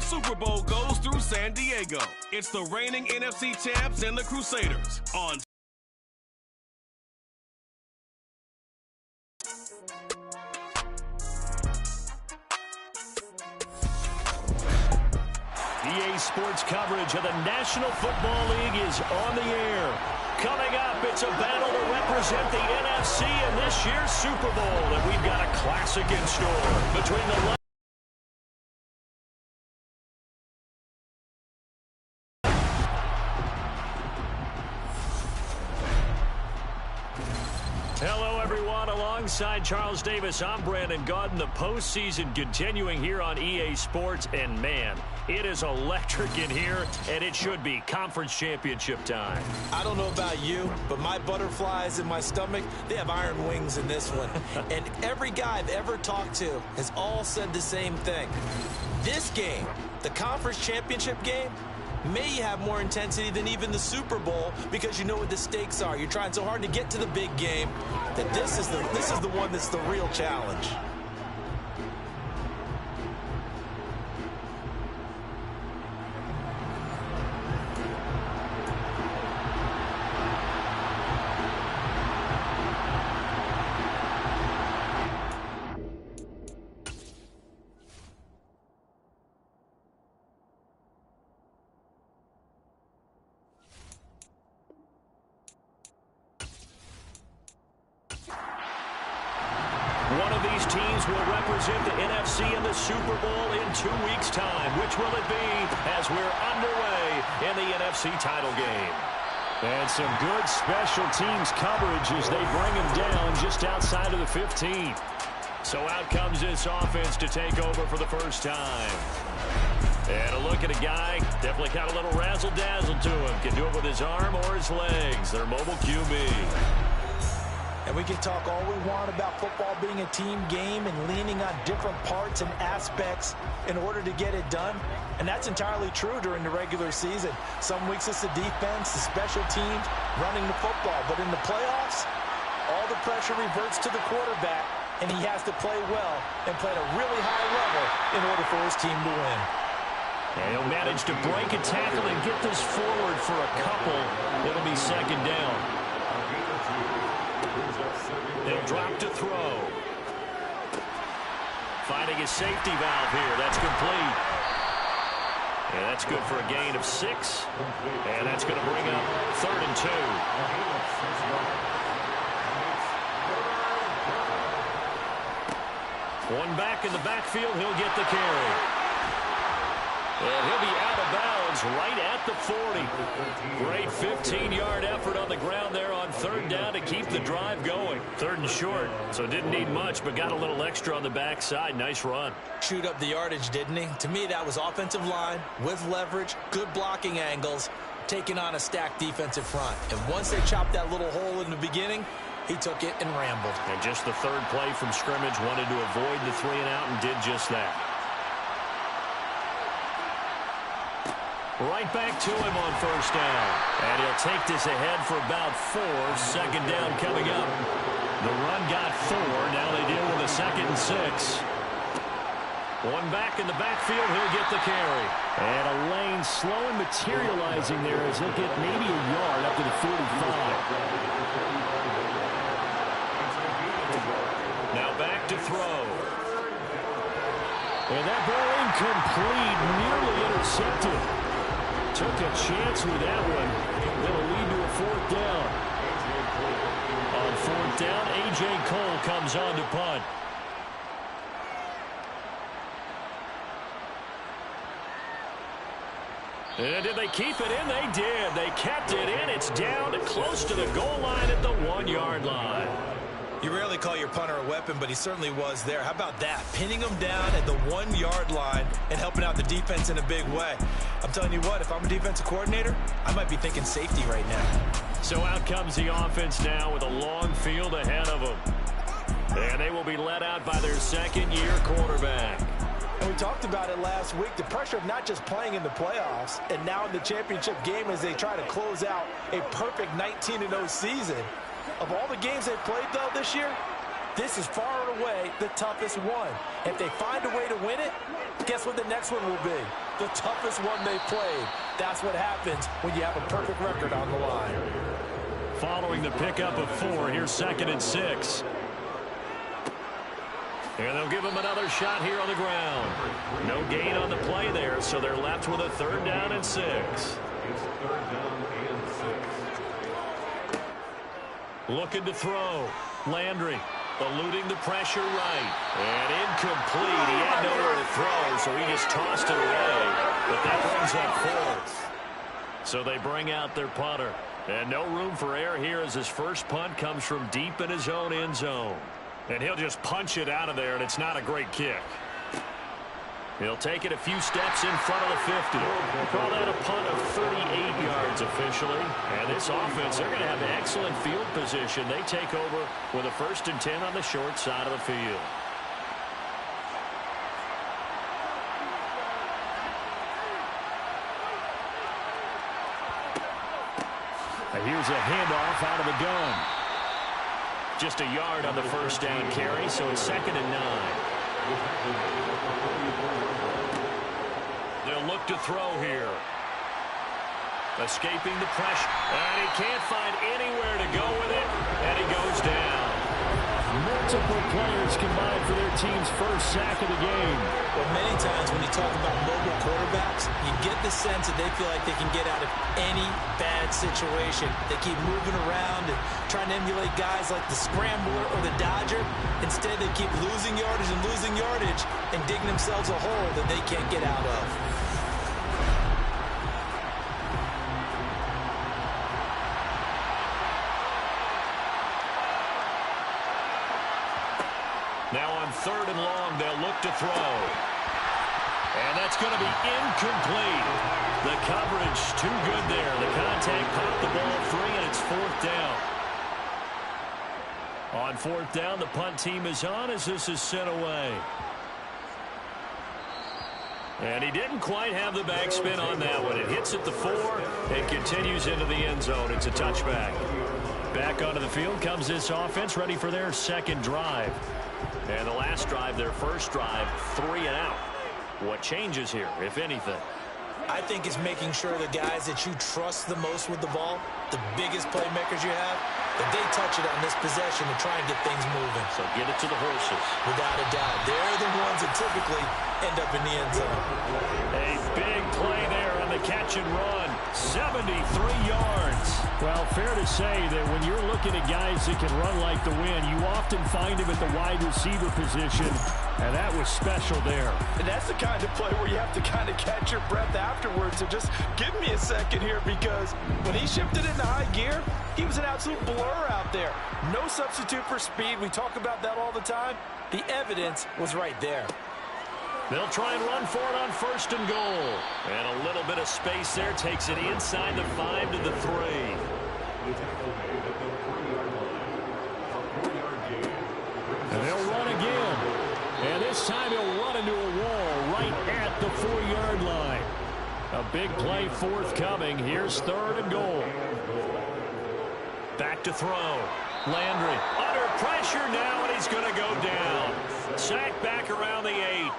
Super Bowl goes through San Diego. It's the reigning NFC champs and the Crusaders on EA Sports coverage of the National Football League is on the air. Coming up, it's a battle to represent the NFC in this year's Super Bowl, and we've got a classic in store between the Hello, everyone. Alongside Charles Davis, I'm Brandon Gaudin. The postseason continuing here on EA Sports, and man, it is electric in here, and it should be conference championship time. I don't know about you, but my butterflies in my stomach, they have iron wings in this one. And every guy I've ever talked to has all said the same thing. This game, the conference championship game, may have more intensity than even the Super Bowl because you know what the stakes are. You're trying so hard to get to the big game that this is the one that's the real challenge. One of these teams will represent the NFC in the Super Bowl in 2 weeks' time. Which will it be as we're underway in the NFC title game? And some good special teams coverage as they bring him down just outside of the 15. So out comes this offense to take over for the first time. And a look at a guy, definitely got a little razzle-dazzle to him. Can do it with his arm or his legs. Their mobile QB. And we can talk all we want about football being a team game and leaning on different parts and aspects in order to get it done. And that's entirely true during the regular season. Some weeks it's the defense, the special teams, running the football. But in the playoffs, all the pressure reverts to the quarterback, and he has to play well and play at a really high level in order for his team to win. And he'll manage to break a tackle and get this forward for a couple. It'll be second down. They'll drop to throw. Finding his safety valve here. That's complete. And that's good for a gain of 6. And that's going to bring up 3rd and 2. One back in the backfield. He'll get the carry. And he'll be out of bounds right at the 40. Great 15-yard effort on the ground there on 3rd down to keep the drive going. 3rd and short, so didn't need much, but got a little extra on the backside. Nice run. Chewed up the yardage, didn't he? To me, that was offensive line with leverage, good blocking angles, taking on a stacked defensive front. And once they chopped that little hole in the beginning, he took it and rambled. And just the 3rd play from scrimmage, wanted to avoid the 3-and-out and did just that. Right back to him on 1st down. And he'll take this ahead for about 4. 2nd down coming up. The run got 4. Now they deal with a 2nd and 6. One back in the backfield. He'll get the carry. And a lane slow and materializing there as he'll get maybe a yard up to the 45. Now back to throw. And that ball incomplete, nearly intercepted. Took a chance with that one. That'll lead to a 4th down. On 4th down, A.J. Cole comes on to punt. And did they keep it in? They did. They kept it in. It's down close to the goal line at the 1-yard line. You rarely call your punter a weapon, but he certainly was there. How about that? Pinning him down at the 1-yard line and helping out the defense in a big way. I'm telling you what, if I'm a defensive coordinator, I might be thinking safety right now. So out comes the offense now with a long field ahead of them. And they will be led out by their 2nd-year quarterback. And we talked about it last week, the pressure of not just playing in the playoffs and now in the championship game as they try to close out a perfect 19-0 season. Of all the games they've played, though, this year, this is far and away the toughest one. If they find a way to win it, guess what the next one will be? the toughest one they played. That's what happens when you have a perfect record on the line. Following the pickup of 4, here's 2nd and 6. And they'll give him another shot here on the ground. No gain on the play there, so they're left with a 3rd down and 6. Looking to throw. Landry eluding the pressure right. And incomplete. He had nowhere to throw, so he just tossed it away. But that brings up 4th. So they bring out their punter. And no room for error here as his first punt comes from deep in his own end zone. And he'll just punch it out of there, and it's not a great kick. He'll take it a few steps in front of the 50. We call that a punt of 38 yards officially. And this offense, they're going to have excellent field position. They take over with a 1st and 10 on the short side of the field. And here's a handoff out of the gun. Just a yard on the 1st down carry, so it's 2nd and 9. They'll look to throw here. Escaping the pressure. And he can't find anywhere to go with it, and he goes down. Multiple players combined for their team's first sack of the game. Well, many times when you talk about mobile quarterbacks, you get the sense that they feel like they can get out of any bad situation. They keep moving around and trying to emulate guys like the Scrambler or the Dodger. Instead, they keep losing yardage and digging themselves a hole that they can't get out of. Now on 3rd and long, they'll look to throw. And that's going to be incomplete. The coverage too good there. The contact popped the ball free, and it's 4th down. On 4th down, the punt team is on as this is sent away. And he didn't quite have the backspin on that one. It hits at the 4 and continues into the end zone. It's a touchback. Back onto the field comes this offense, ready for their 2nd drive. And the last drive, their first drive, 3 and out. What changes here, if anything? I think it's making sure the guys that you trust the most with the ball, the biggest playmakers you have, that they touch it on this possession to try and get things moving. So get it to the horses. Without a doubt. They're the ones that typically end up in the end zone. A big play there on the catch and run. 73 yards. Well, fair to say that when you're looking at guys that can run like the wind, you often find him at the wide receiver position, and that was special there. And that's the kind of play where you have to kind of catch your breath afterwards. So just give me a second here, because when he shifted into high gear, he was an absolute blur out there. No substitute for speed. We talk about that all the time. The evidence was right there. They'll try and run for it on 1st and goal. And a little bit of space there takes it inside the 5 to the 3. And they'll run again. And this time he'll run into a wall right at the 4-yard line. A big play forthcoming. Here's 3rd and goal. Back to throw. Landry under pressure now, and he's going to go down. Sacked back around the 8.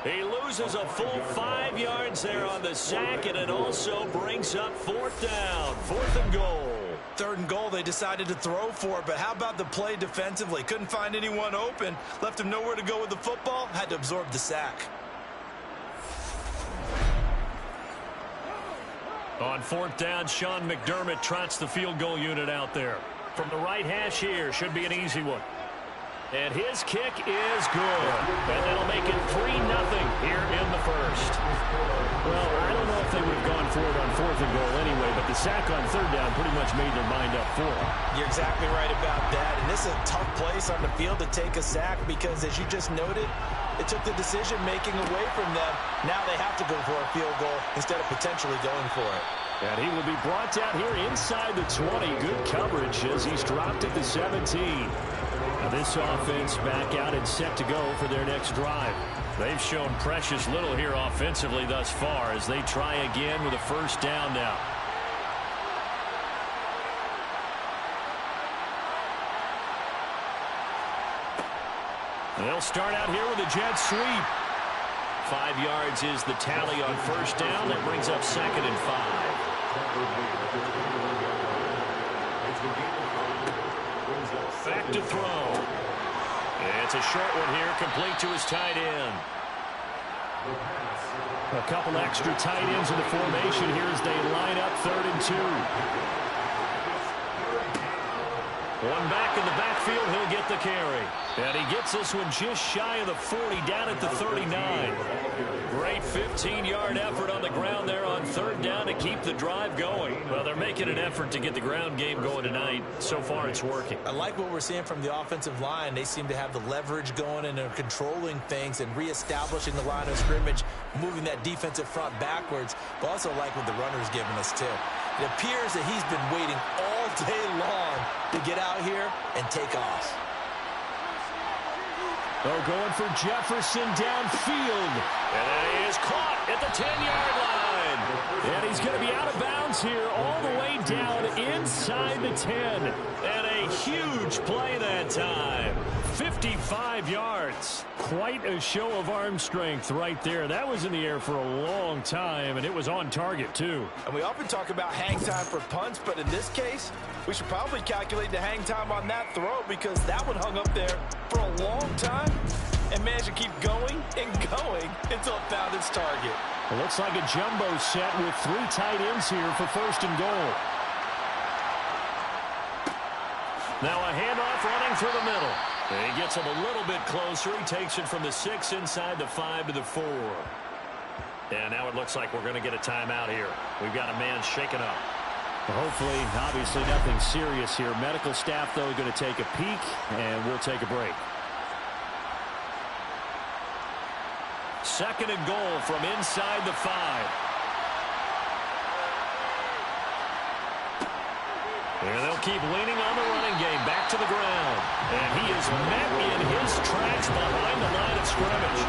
He loses a full 5 yards there on the sack, and it also brings up 4th down. 4th and goal. 3rd and goal, they decided to throw for it, but how about the play defensively? Couldn't find anyone open, left him nowhere to go with the football, had to absorb the sack. On 4th down, Sean McDermott trots the field goal unit out there. From the right hash here, should be an easy one. And his kick is good. And that'll make it 3-0 here in the first. Well, I don't know if they would have gone for it on 4th and goal anyway, but the sack on 3rd down pretty much made their mind up for it. You're exactly right about that. And this is a tough place on the field to take a sack because, as you just noted, it took the decision-making away from them. Now they have to go for a field goal instead of potentially going for it. And he will be brought down here inside the 20. Good coverage as he's dropped at the 17. Now this offense back out and set to go for their next drive. They've shown precious little here offensively thus far as they try again with a 1st down now. They'll start out here with a jet sweep. 5 yards is the tally on first down. That brings up 2nd and 5. Back to throw. It's a short one here, complete to his tight end. A couple extra tight ends in the formation here as they line up 3rd and 2. One back in the backfield, he'll get the carry. And he gets this one just shy of the 40, down at the 39. Great 15-yard effort on the ground there on 3rd down to keep the drive going. Well, they're making an effort to get the ground game going tonight. So far, it's working. I like what we're seeing from the offensive line. They seem to have the leverage going, and they're controlling things and reestablishing the line of scrimmage, moving that defensive front backwards. But also like what the runner's giving us, too. It appears that he's been waiting all day long to get out here and take off. Oh, going for Jefferson downfield. And he is caught at the 10-yard line. And he's going to be out of bounds here all the way down inside the 10. And a huge play that time. 55 yards. Quite a show of arm strength right there. That was in the air for a long time, and it was on target, too. And we often talk about hang time for punts, but in this case, we should probably calculate the hang time on that throw because that one hung up there for a long time and managed to keep going and going until it found its target. It looks like a jumbo set with 3 tight ends here for 1st and goal. Now a handoff running through the middle. And he gets him a little bit closer. He takes it from the 6 inside the 5 to the 4. And now it looks like we're going to get a timeout here. We've got a man shaken up. Hopefully, obviously nothing serious here. Medical staff, though, going to take a peek, and we'll take a break. 2nd and goal from inside the 5. And they'll keep leaning on the running game. Back to the ground. And he is met in his tracks behind the line of scrimmage.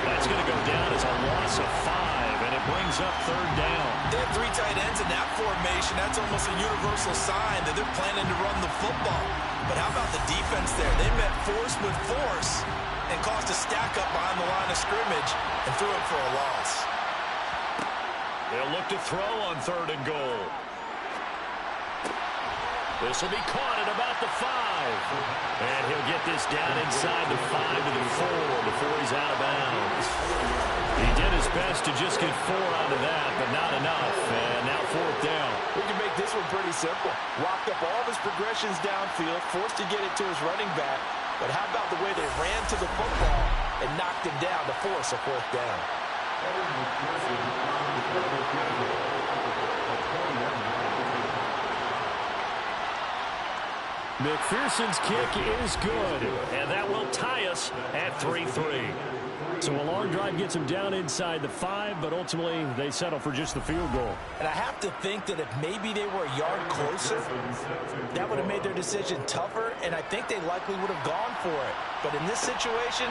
That's going to go down as a loss of 5, and it brings up 3rd down. They have 3 tight ends in that formation. That's almost a universal sign that they're planning to run the football. But how about the defense there? They met force with force and caused a stack up behind the line of scrimmage and threw it for a loss. They'll look to throw on 3rd and goal. This will be caught at about the 5. And he'll get this down inside the 5 to the 4 before he's out of bounds. He did his best to just get 4 out of that, but not enough. And now 4th down. We can make this one pretty simple. Locked up all of his progressions downfield, forced to get it to his running back. But how about the way they ran to the football and knocked him down to force a 4th down? McPherson's kick is good, and that will tie us at 3-3. So a long drive gets them down inside the 5, but ultimately they settle for just the field goal. And I have to think that if maybe they were a yard closer, that would have made their decision tougher, and I think they likely would have gone for it. But in this situation,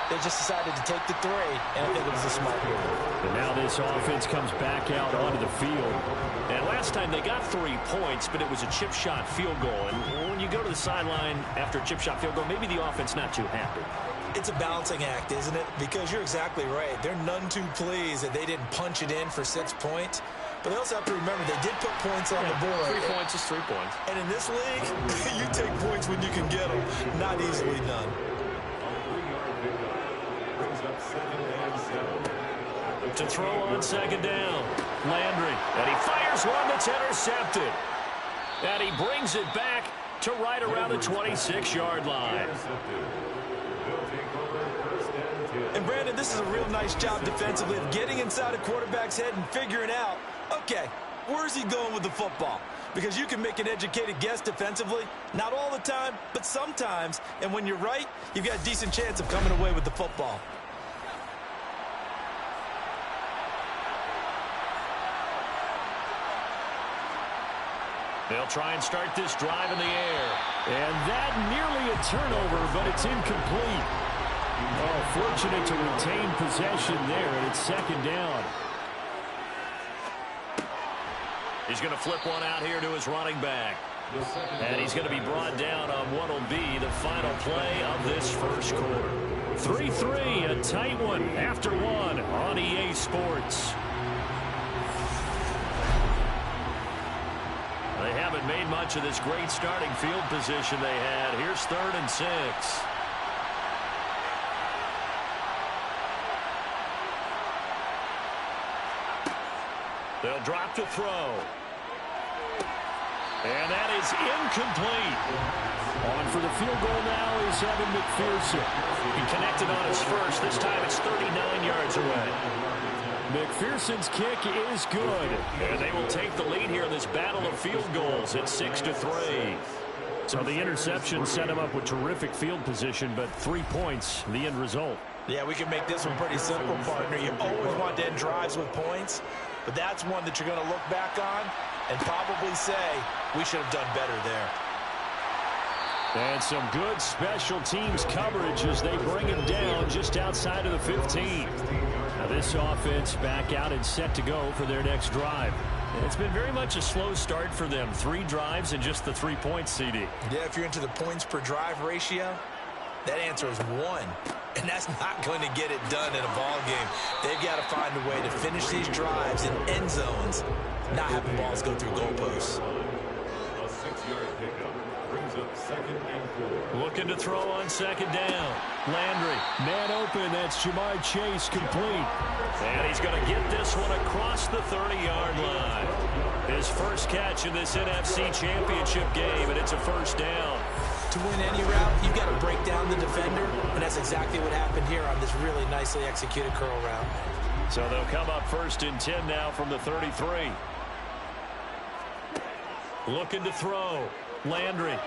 they just decided to take the 3, and I think it was a smart move. And now this offense comes back out onto the field. And last time they got 3 points, but it was a chip shot field goal. And when you go to the sideline after a chip shot field goal, maybe the offense not too happy. It's a balancing act, isn't it? Because you're exactly right. They're none too pleased that they didn't punch it in for 6 points. But they also have to remember they did put points on the board. 3 points is 3 points. And in this league, you take points when you can get them. Not easily done. To throw on 2nd down. Landry. And he fires one that's intercepted. And he brings it back to right around the 26-yard line. And Brandon, this is a real nice job defensively of getting inside a quarterback's head and figuring out, okay, where's he going with the football? Because you can make an educated guess defensively, not all the time, but sometimes. And when you're right, you've got a decent chance of coming away with the football. They'll try and start this drive in the air. And that nearly a turnover, but it's incomplete. Oh, fortunate to retain possession there, and it's 2nd down. He's going to flip one out here to his running back. And he's going to be brought down on what will be the final play of this 1st quarter. 3-3, a tight one after one on EA Sports. They haven't made much of this great starting field position they had. Here's 3rd and 6. They'll drop to throw. And that is incomplete. On for the field goal now is Evan McPherson. He connected on his first. This time it's 39 yards away. McPherson's kick is good. And they will take the lead here in this battle of field goals at 6-3. So the interception set him up with terrific field position, but 3 points, the end result. Yeah, we can make this one pretty simple, partner. You always want to end drives with points, but that's one that you're going to look back on and probably say, we should have done better there. And some good special teams coverage as they bring him down just outside of the 15. Now this offense back out and set to go for their next drive. It's been very much a slow start for them. 3 drives and just the 3 points, CD. Yeah, if you're into the points per drive ratio, that answer is 1. And that's not going to get it done in a ball game. They've got to find a way to finish these drives in end zones, not having balls go through goalposts. A 6-yard pickup brings up 2nd and 4. Looking to throw on 2nd down. Landry, man open. That's Jamar Chase, complete. And he's going to get this one across the 30-yard line. His first catch in this NFC Championship game, and it's a 1st down. To win any route, you've got to break down the defender, and that's exactly what happened here on this really nicely executed curl route. So they'll come up 1st and 10 now from the 33. Looking to throw. Landry.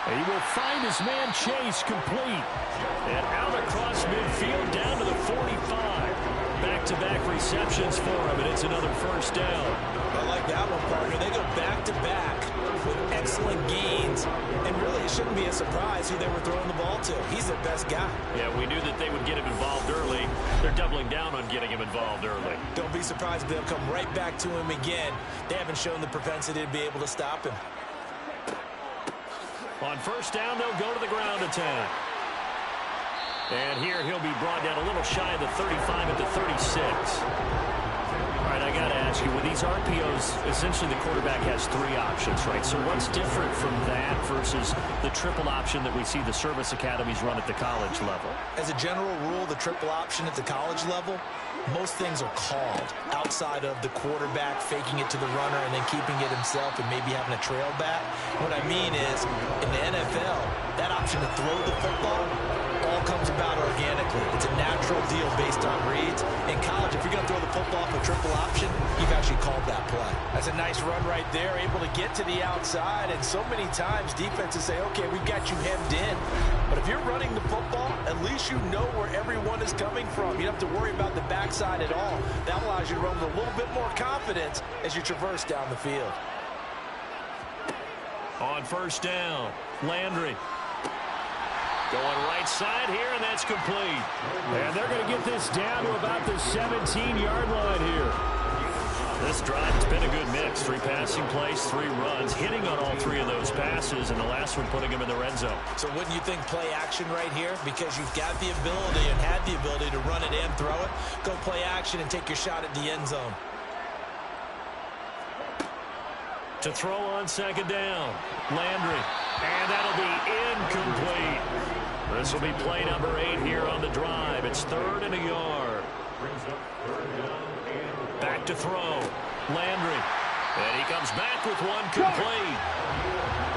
He will find his man Chase, complete. And out across midfield down to the 45. Back-to-back receptions for him, and it's another 1st down. I like that one, partner. They go back-to-back with excellent gains, and really it shouldn't be a surprise who they were throwing the ball to. He's their best guy. Yeah, we knew that they would get him involved early. They're doubling down on getting him involved early. Don't be surprised if they'll come right back to him again. They haven't shown the propensity to be able to stop him. On 1st down, they'll go to the ground attack. And here he'll be brought down a little shy of the 35 at the 36. All right, I got to ask you, with these RPOs, essentially the quarterback has 3 options, right? So what's different from that versus the triple option that we see the service academies run at the college level? As a general rule, the triple option at the college level, most things are called outside of the quarterback faking it to the runner and then keeping it himself and maybe having a trail back. What I mean is, in the NFL, that option to throw the football all comes about organically. It's a natural deal based on reads. In college, if you're going to throw the football off a triple option, you've actually called that play. That's a nice run right there, able to get to the outside, and so many times defenses say, okay, we've got you hemmed in. But if you're running the football, at least you know where everyone is coming from. You don't have to worry about the backside at all. That allows you to run with a little bit more confidence as you traverse down the field. On 1st down, Landry. Going right side here, and that's complete. And they're going to get this down to about the 17-yard line here. This drive has been a good mix. 3 passing plays, 3 runs, hitting on all 3 of those passes, and the last one putting him in the red zone. So wouldn't you think play action right here? Because you've got the ability and had the ability to run it and throw it. Go play action and take your shot at the end zone. To throw on 2nd down, Landry. And that'll be incomplete. This will be play number 8 here on the drive. It's 3rd and a yard. Back to throw. Landry. And he comes back with one complete.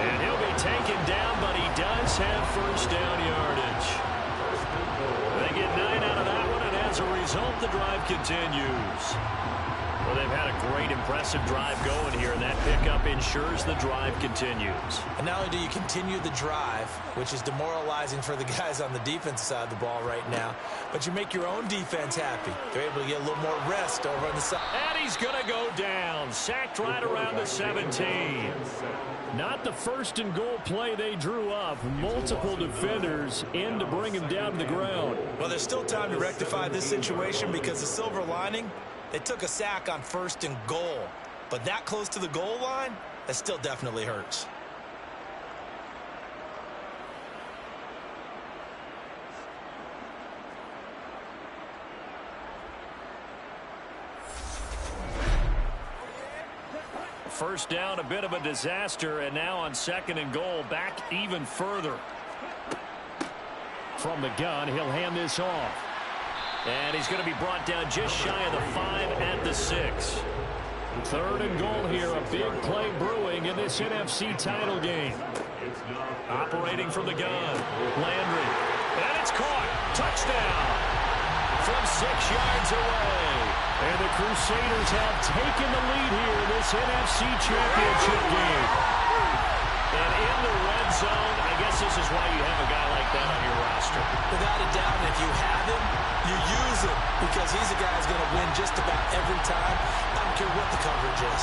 And he'll be taken down, but he does have 1st down yardage. They get 9 out of that one, and as a result, the drive continues. Well, they've had a great, impressive drive going here, and that pickup ensures the drive continues. And not only do you continue the drive, which is demoralizing for the guys on the defensive side of the ball right now, but you make your own defense happy. They're able to get a little more rest over on the side. And he's going to go down, sacked right around the 17. Not the 1st and goal play they drew up. Multiple defenders in to bring him down to the ground. Well, there's still time to rectify this situation because the silver lining, they took a sack on 1st and goal. But that close to the goal line, that still definitely hurts. first down, a bit of a disaster, and now on 2nd and goal, back even further. From the gun, he'll hand this off. And he's going to be brought down just shy of the 5 at the 6. 3rd and goal here, a big play brewing in this NFC title game. Operating from the gun, Landry. And it's caught. Touchdown. From 6 yards away. And the Crusaders have taken the lead here in this NFC Championship game. And in the red zone, I guess this is why you have a guy like that on your roster. Without a doubt, if you have him, you use him because he's a guy who's going to win just about every time. I don't care what the coverage is.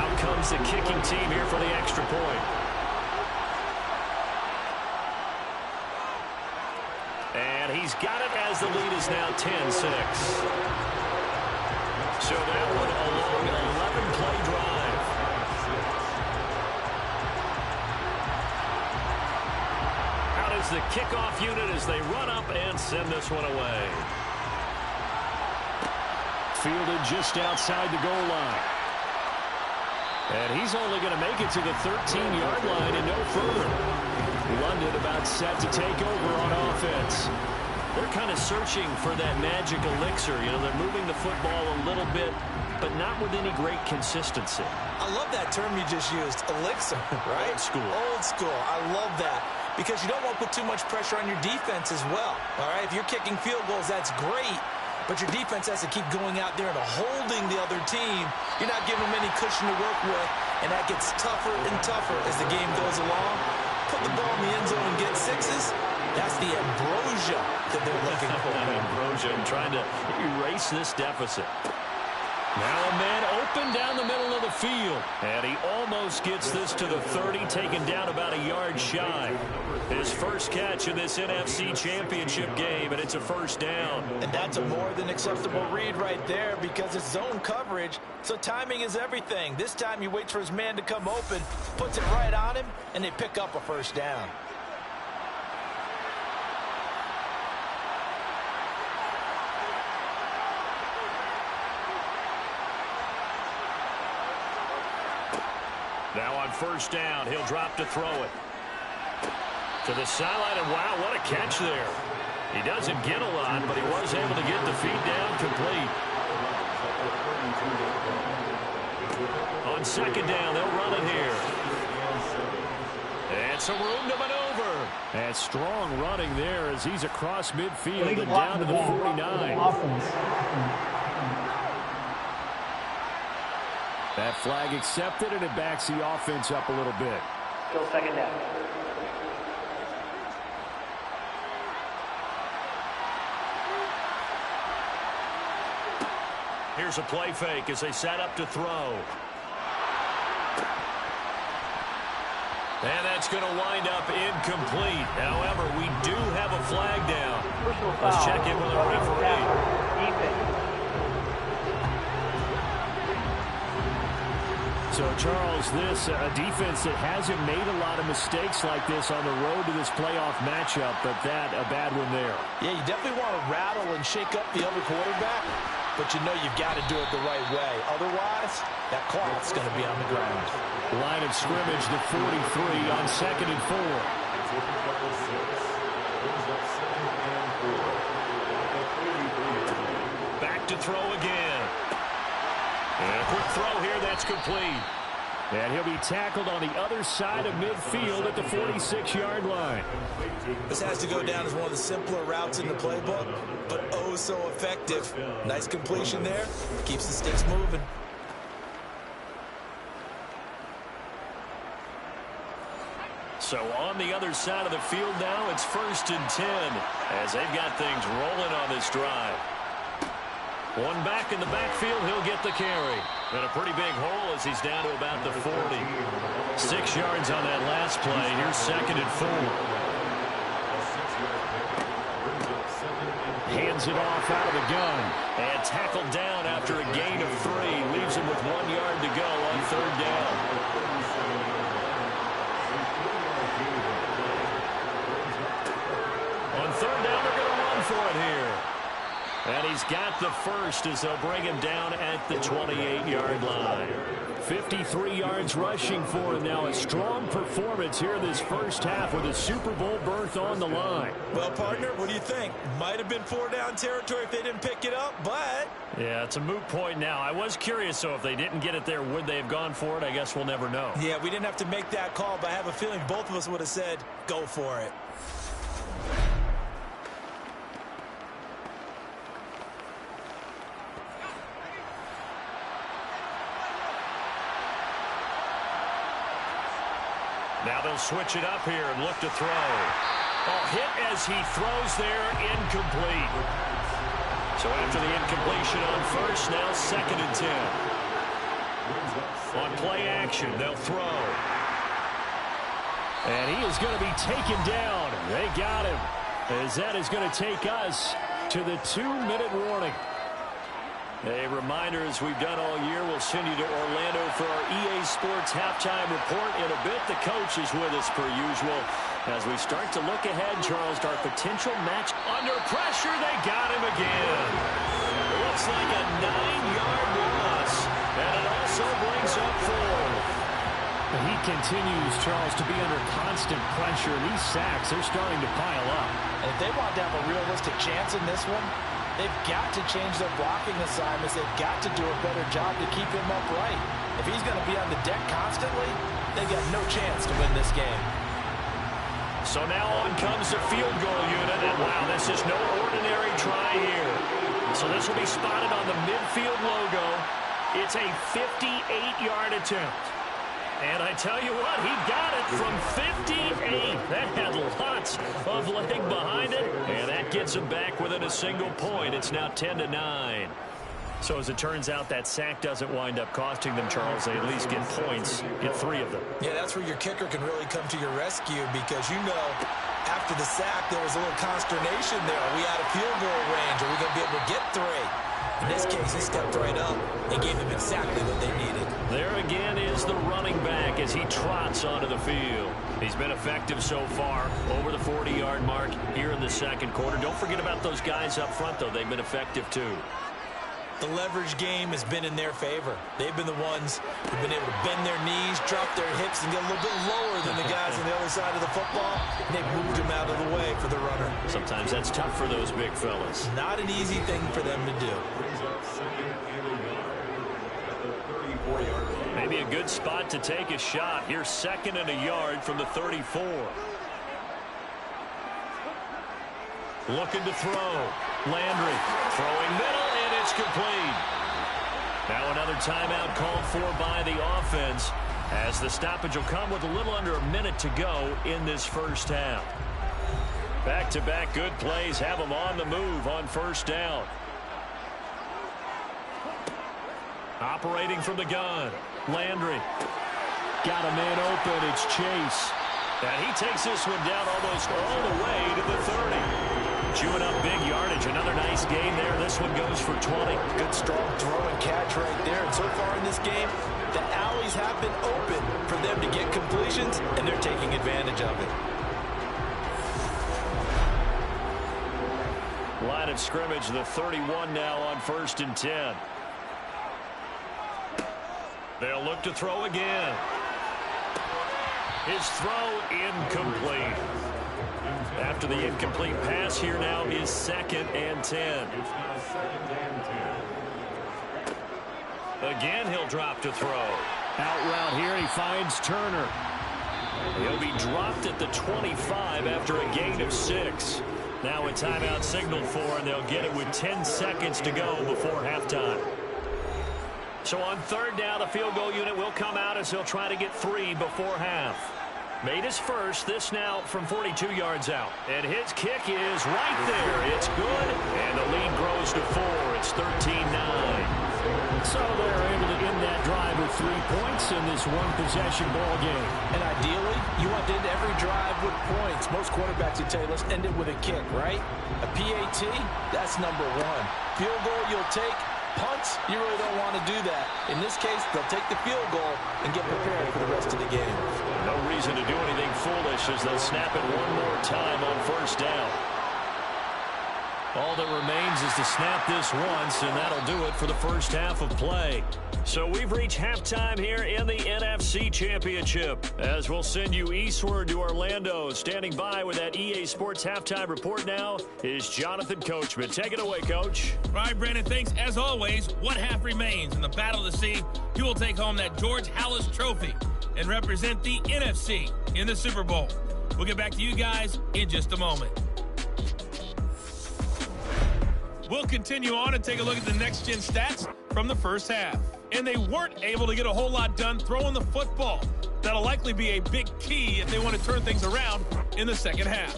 Out comes the kicking team here for the extra point. And he's got it as the lead is now 10-6. So that one a long 11-play drive. Out is the kickoff unit as they run up and send this one away. Fielded just outside the goal line. And he's only going to make it to the 13-yard line and no further. London about set to take over on offense. They're kind of searching for that magic elixir. You know, they're moving the football a little bit, but not with any great consistency. I love that term you just used, elixir, right? Old school. Old school. I love that because you don't want to put too much pressure on your defense as well, all right? If you're kicking field goals, that's great, but your defense has to keep going out there and holding the other team. You're not giving them any cushion to work with, and that gets tougher and tougher as the game goes along. Put the ball in the end zone and get 6s. That's the ambrosia that they're looking for. Ambrosia and trying to erase this deficit. Now a man open down the middle of the field. And he almost gets this to the 30, taken down about a yard shy. His first catch in this NFC Championship game, and it's a first down. And that's a more than acceptable read right there because it's zone coverage, so timing is everything. This time he waits for his man to come open, puts it right on him, and they pick up a first down. Now on first down, he'll drop to throw it. To the sideline, and wow, what a catch there. He doesn't get a lot, but he was able to get the feet down complete. On second down, they'll run it here. And some room to maneuver. And strong running there as he's across midfield and down to the 49. That flag accepted, and it backs the offense up a little bit. Still second down. Here's a play fake as they set up to throw. And that's going to wind up incomplete. However, we do have a flag down. Let's check in with our referee. Defense. So, Charles, this a defense that hasn't made a lot of mistakes like this on the road to this playoff matchup, but that a bad one there. Yeah, you definitely want to rattle and shake up the other quarterback, but you know you've got to do it the right way. Otherwise, that clock's going to be on the ground. Line of scrimmage to 43 on 2nd and 4. Back to throw again. And a quick throw here, that's complete. And he'll be tackled on the other side of midfield at the 46-yard line. This has to go down as one of the simpler routes in the playbook, but oh so effective. Nice completion there. Keeps the sticks moving. So on the other side of the field now, it's 1st and 10 as they've got things rolling on this drive. One back in the backfield, he'll get the carry. And a pretty big hole as he's down to about the 40. 6 yards on that last play. Here's 2nd and 4. Hands it off out of the gun. And tackled down after a gain of 3. Leaves him with 1 yard to go on 3rd down. And he's got the first as they'll bring him down at the 28-yard line. 53 yards rushing for him now. A strong performance here this first half with a Super Bowl berth on the line. Well, partner, what do you think? Might have been 4-down territory if they didn't pick it up, but... Yeah, it's a moot point now. I was curious, so if they didn't get it there, would they have gone for it? I guess we'll never know. Yeah, we didn't have to make that call, but I have a feeling both of us would have said, go for it. Now they'll switch it up here and look to throw. Hit as he throws there, incomplete. So after the incompletion on first, now 2nd and 10. On play action, they'll throw. And he is going to be taken down. They got him. As that is going to take us to the 2-minute warning. A reminder, as we've done all year, we'll send you to Orlando for our EA Sports halftime report in a bit. The coach is with us per usual. As we start to look ahead, Charles, our potential match under pressure. They got him again. Looks like a 9-yard loss. And it also brings up 4. He continues, Charles, to be under constant pressure. These sacks, they're starting to pile up. And if they want to have a realistic chance in this one, they've got to change their blocking assignments. They've got to do a better job to keep him upright. If he's going to be on the deck constantly, they've got no chance to win this game. So now on comes the field goal unit. And wow, this is no ordinary try here. So this will be spotted on the midfield logo. It's a 58-yard attempt. And I tell you what, he got it from 58. That had lots of leg behind it. And that gets him back within a single point. It's now 10-9. So as it turns out, that sack doesn't wind up costing them, Charles. They at least get points, get 3 of them. Yeah, that's where your kicker can really come to your rescue because, you know, after the sack, there was a little consternation there. Are we out of field goal range? Are we going to be able to get 3? In this case, he stepped right up and gave them exactly what they needed. There again is the running back as he trots onto the field. He's been effective so far, over the 40-yard mark here in the second quarter. Don't forget about those guys up front, though. They've been effective, too. The leverage game has been in their favor. They've been the ones who've been able to bend their knees, drop their hips, and get a little bit lower than the guys on the other side of the football. And they've moved them out of the way for the runner. Sometimes that's tough for those big fellas. Not an easy thing for them to do. Maybe a good spot to take a shot. Here's 2nd and a yard from the 34. Looking to throw. Landry throwing middle, and it's complete. Now another timeout called for by the offense as the stoppage will come with a little under a minute to go in this first half. Back-to-back good plays have them on the move on first down. Operating from the gun. Landry. Got a man open. It's Chase. And he takes this one down almost all the way to the 30. Chewing up big yardage. Another nice gain there. This one goes for 20. Good strong throw and catch right there. And so far in this game, the alleys have been open for them to get completions, and they're taking advantage of it. Line of scrimmage, the 31 now on 1st and 10. They'll look to throw again. His throw incomplete. After the incomplete pass, here now is 2nd and 10. Again, he'll drop to throw. Out route here, and he finds Turner. He'll be dropped at the 25 after a gain of 6. Now a timeout signaled for, and they'll get it with 10 seconds to go before halftime. So on 3rd down, the field goal unit will come out as they'll try to get 3 before half. Made his first, this now from 42 yards out. And his kick is right there. It's good, and the lead grows to 4. It's 13-9. So they're able to end that drive with 3 points in this one-possession ball game. And ideally, you want to end every drive with points. Most quarterbacks would tell you, let's end it with a kick, right? A PAT, that's number 1. Field goal you'll take. Punts, you really don't want to do that. In this case, they'll take the field goal and get prepared for the rest of the game. No reason to do anything foolish as they'll snap it one more time on 1st down. All that remains is to snap this once, and that'll do it for the first half of play. So we've reached halftime here in the NFC Championship. As we'll send you eastward to Orlando. Standing by with that EA Sports halftime report now is Jonathan Coachman. Take it away, Coach. All right, Brandon, thanks. As always, one half remains. In the Battle of the Sea, you will take home that George Halas Trophy and represent the NFC in the Super Bowl. We'll get back to you guys in just a moment. We'll continue on and take a look at the next-gen stats from the first half. And they weren't able to get a whole lot done throwing the football. That'll likely be a big key if they want to turn things around in the second half.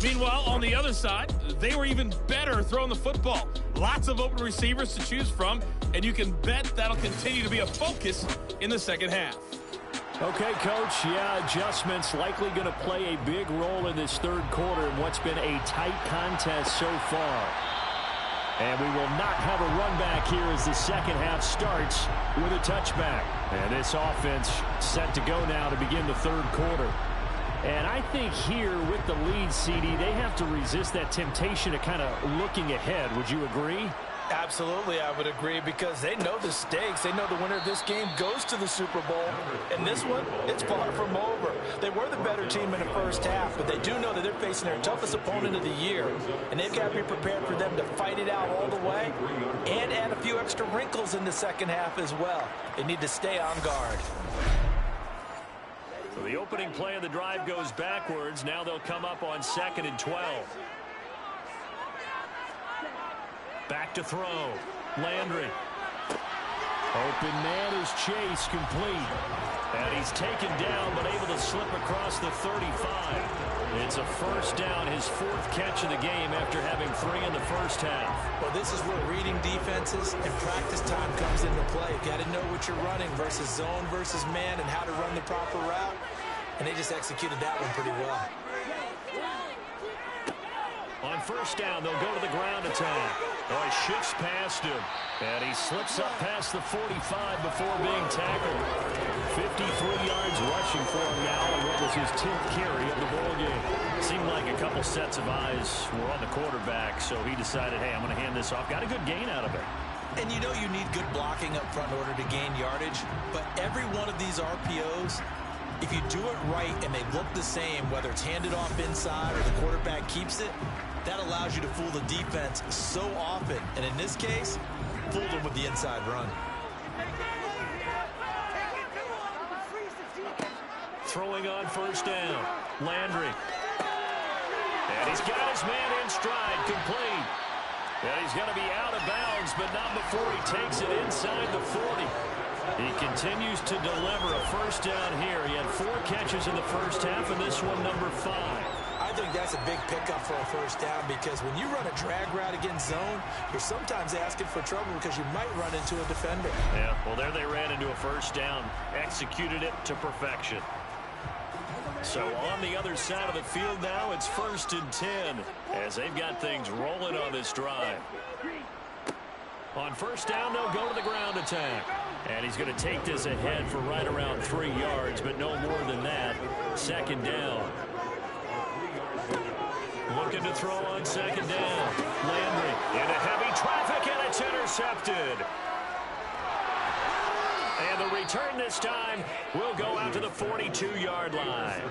Meanwhile, on the other side, they were even better throwing the football. Lots of open receivers to choose from, and you can bet that'll continue to be a focus in the second half. Okay, Coach, yeah, adjustments likely going to play a big role in this third quarter in what's been a tight contest so far. And we will not have a run back here as the second half starts with a touchback. And this offense set to go now to begin the third quarter. And I think here with the lead, CD, they have to resist that temptation to kind of looking ahead. Would you agree? Absolutely, I would agree, because they know the stakes. They know the winner of this game goes to the Super Bowl. And this one, it's far from over. They were the better team in the first half, but they do know that they're facing their toughest opponent of the year. And they've got to be prepared for them to fight it out all the way and add a few extra wrinkles in the second half as well. They need to stay on guard. So the opening play of the drive goes backwards. Now they'll come up on 2nd and 12. Back to throw. Landry. Open man is Chase, complete. And he's taken down, but able to slip across the 35. It's a first down, his 4th catch of the game after having 3 in the first half. Well, this is where reading defenses and practice time comes into play. Got to know what you're running versus zone versus man and how to run the proper route. And they just executed that one pretty well. On first down, they'll go to the ground attack. Oh, he shifts past him. And he slips up past the 45 before being tackled. 53 yards rushing for him now on what was his 10th carry of the ball game. Seemed like a couple sets of eyes were on the quarterback, so he decided, hey, I'm going to hand this off. Got a good gain out of it. And you know you need good blocking up front in order to gain yardage. But every one of these RPOs, if you do it right and they look the same, whether it's handed off inside or the quarterback keeps it, that allows you to fool the defense so often. And in this case, fooled them with the inside run. Throwing on first down. Landry. And he's got his man in stride, complete. And he's going to be out of bounds, but not before he takes it inside the 40. He continues to deliver a first down here. He had 4 catches in the first half, and this one number 5. I think that's a big pickup for a first down, because when you run a drag route against zone, you're sometimes asking for trouble because you might run into a defender. Yeah, well, there they ran into a first down, executed it to perfection. So on the other side of the field now, it's 1st and 10 as they've got things rolling on this drive. On first down, they'll go to the ground attack. And he's going to take this ahead for right around 3 yards, but no more than that. 2nd down. Looking to throw on 2nd down. Landry into heavy traffic, and it's intercepted. And the return this time will go out to the 42-yard line.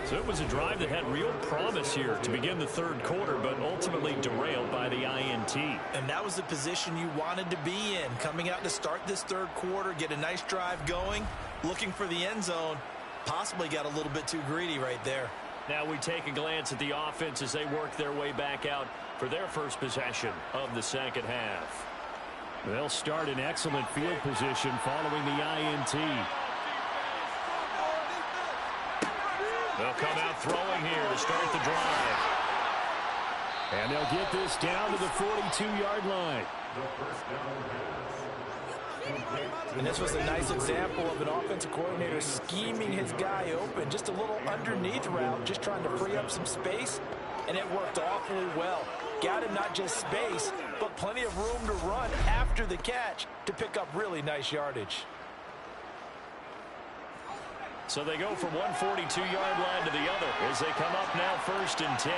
So it was a drive that had real promise here to begin the third quarter, but ultimately derailed by the INT. And that was the position you wanted to be in, coming out to start this third quarter, get a nice drive going, looking for the end zone. Possibly got a little bit too greedy right there. Now we take a glance at the offense as they work their way back out for their first possession of the second half. They'll start in excellent field position following the INT. They'll come out throwing here to start the drive. And they'll get this down to the 42-yard line. And this was a nice example of an offensive coordinator scheming his guy open. Just a little underneath route, just trying to free up some space. And it worked awfully well. Got him not just space, but plenty of room to run after the catch to pick up really nice yardage. So they go from one 42-yard line to the other as they come up now 1st and 10.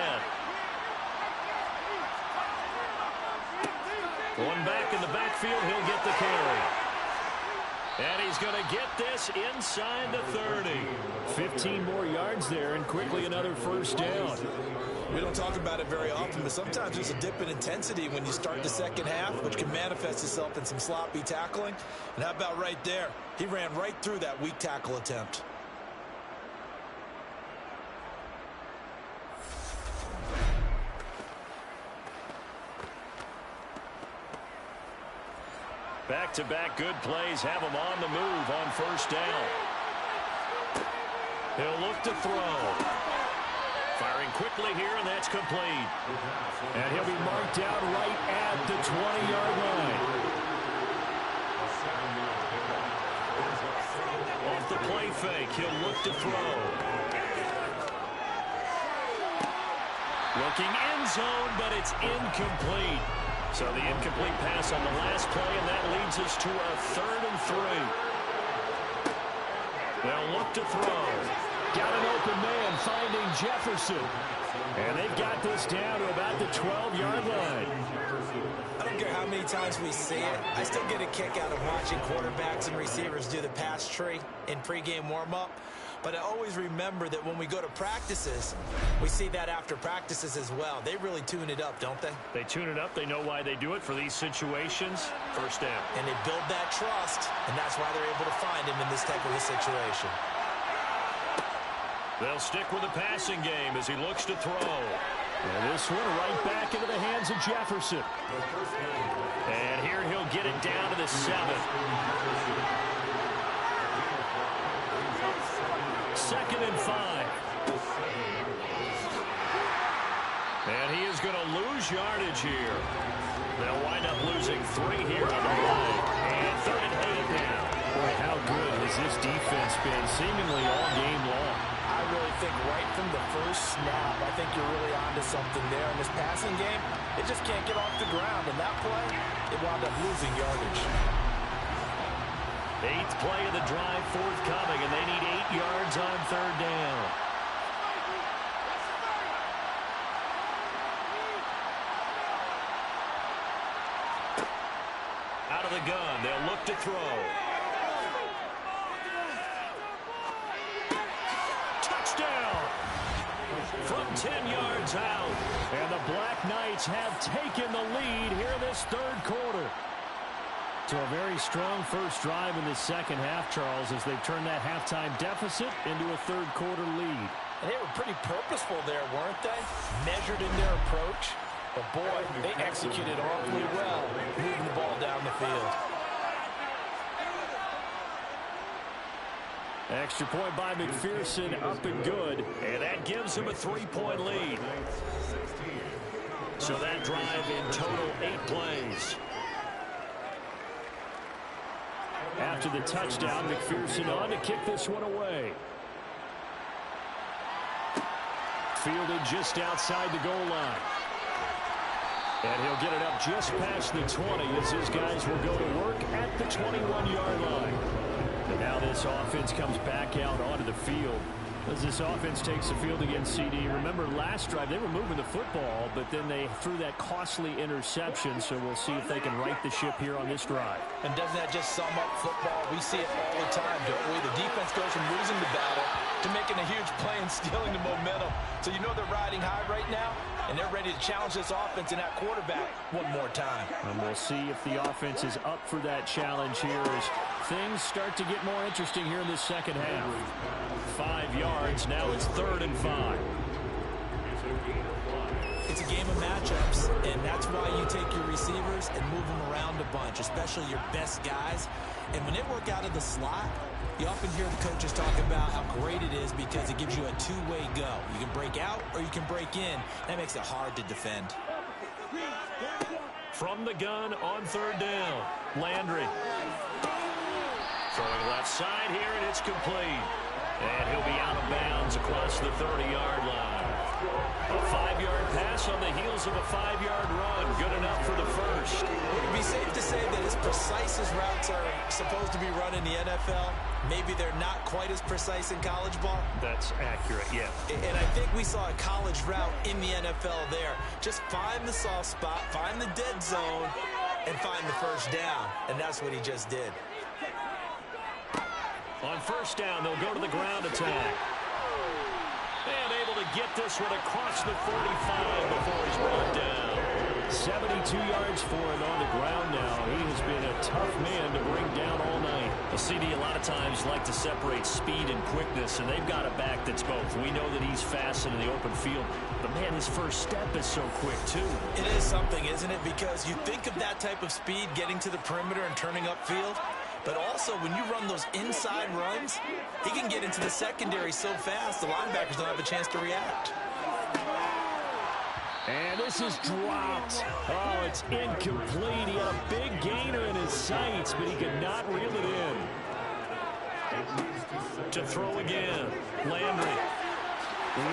One back in the backfield. He'll get the carry. And he's going to get this inside the 30. 15 more yards there, and quickly another first down. We don't talk about it very often, but sometimes there's a dip in intensity when you start the second half, which can manifest itself in some sloppy tackling. And how about right there? He ran right through that weak tackle attempt. Back-to-back good plays have him on the move on first down. He'll look to throw. Firing quickly here, and that's complete. And he'll be marked down right at the 20-yard line. Off the play fake, he'll look to throw. Looking end zone, but it's incomplete. So the incomplete pass on the last play, and that leads us to a 3rd and 3. They'll look to throw. Got an open man finding Jefferson. And they've got this down to about the 12-yard line. I don't care how many times we see it. I still get a kick out of watching quarterbacks and receivers do the pass tree in pregame warm-up. But I always remember that when we go to practices, we see that after practices as well. They really tune it up, don't they? They tune it up. They know why they do it for these situations. First down. And they build that trust, and that's why they're able to find him in this type of a situation. They'll stick with the passing game as he looks to throw. And this one right back into the hands of Jefferson. And here he'll get it down to the 7. 2nd and 5. And he is going to lose yardage here. They'll wind up losing 3 here on the line. And 3rd and 8 now. Boy, how good has this defense been seemingly all game long? I really think right from the first snap, I think you're really onto something there. In this passing game, it just can't get off the ground. And that play, it wound up losing yardage. 8th play of the drive forthcoming, and they need 8 yards on 3rd down. Out of the gun, they'll look to throw. Touchdown! From 10 yards out. And the Black Knights have taken the lead here in this 3rd quarter. So a very strong first drive in the second half, Charles, as they've turned that halftime deficit into a 3rd quarter lead. And they were pretty purposeful there, weren't they? Measured in their approach. But, boy, they executed awfully well, moving the ball down the field. Extra point by McPherson, up and good. And that gives him a 3-point lead. So that drive in total 8 plays. After the touchdown, McPherson on to kick this one away. Fielded just outside the goal line. And he'll get it up just past the 20 as his guys will go to work at the 21-yard line. And now this offense comes back out onto the field. As this offense takes the field against CD, remember last drive they were moving the football, but then they threw that costly interception, so we'll see if they can right the ship here on this drive. And doesn't that just sum up football? We see it all the time, don't we? The defense goes from losing the battle to making a huge play and stealing the momentum. So you know they're riding high right now, and they're ready to challenge this offense and that quarterback one more time. And we'll see if the offense is up for that challenge here as things start to get more interesting here in this second half. 5 yards, now it's 3rd and 5. It's a game of matchups, and that's why you take your receivers and move them around a bunch, especially your best guys. And when they work out of the slot, you often hear the coaches talk about how great it is because it gives you a two-way go. You can break out or you can break in. That makes it hard to defend. From the gun on 3rd down, Landry. Throwing left side here, and it's complete. And he'll be out of bounds across the 30-yard line. A 5-yard pass on the heels of a 5-yard run. Good enough for the first. Would it be safe to say that as precise as routes are supposed to be run in the NFL, maybe they're not quite as precise in college ball? That's accurate, yeah. And I think we saw a college route in the NFL there. Just find the soft spot, find the dead zone, and find the first down, and that's what he just did. On first down, they'll go to the ground attack. And able to get this one across the 45 before he's brought down. 72 yards for him on the ground now. He has been a tough man to bring down all night. The CD a lot of times like to separate speed and quickness, and they've got a back that's both. We know that he's fast in the open field, but man, his first step is so quick too. It is something, isn't it? Because you think of that type of speed getting to the perimeter and turning upfield, but also when you run those inside runs, he can get into the secondary so fast the linebackers don't have a chance to react. And this is dropped. Oh, it's incomplete. He had a big gainer in his sights, but he could not reel it in. To throw again, Landry.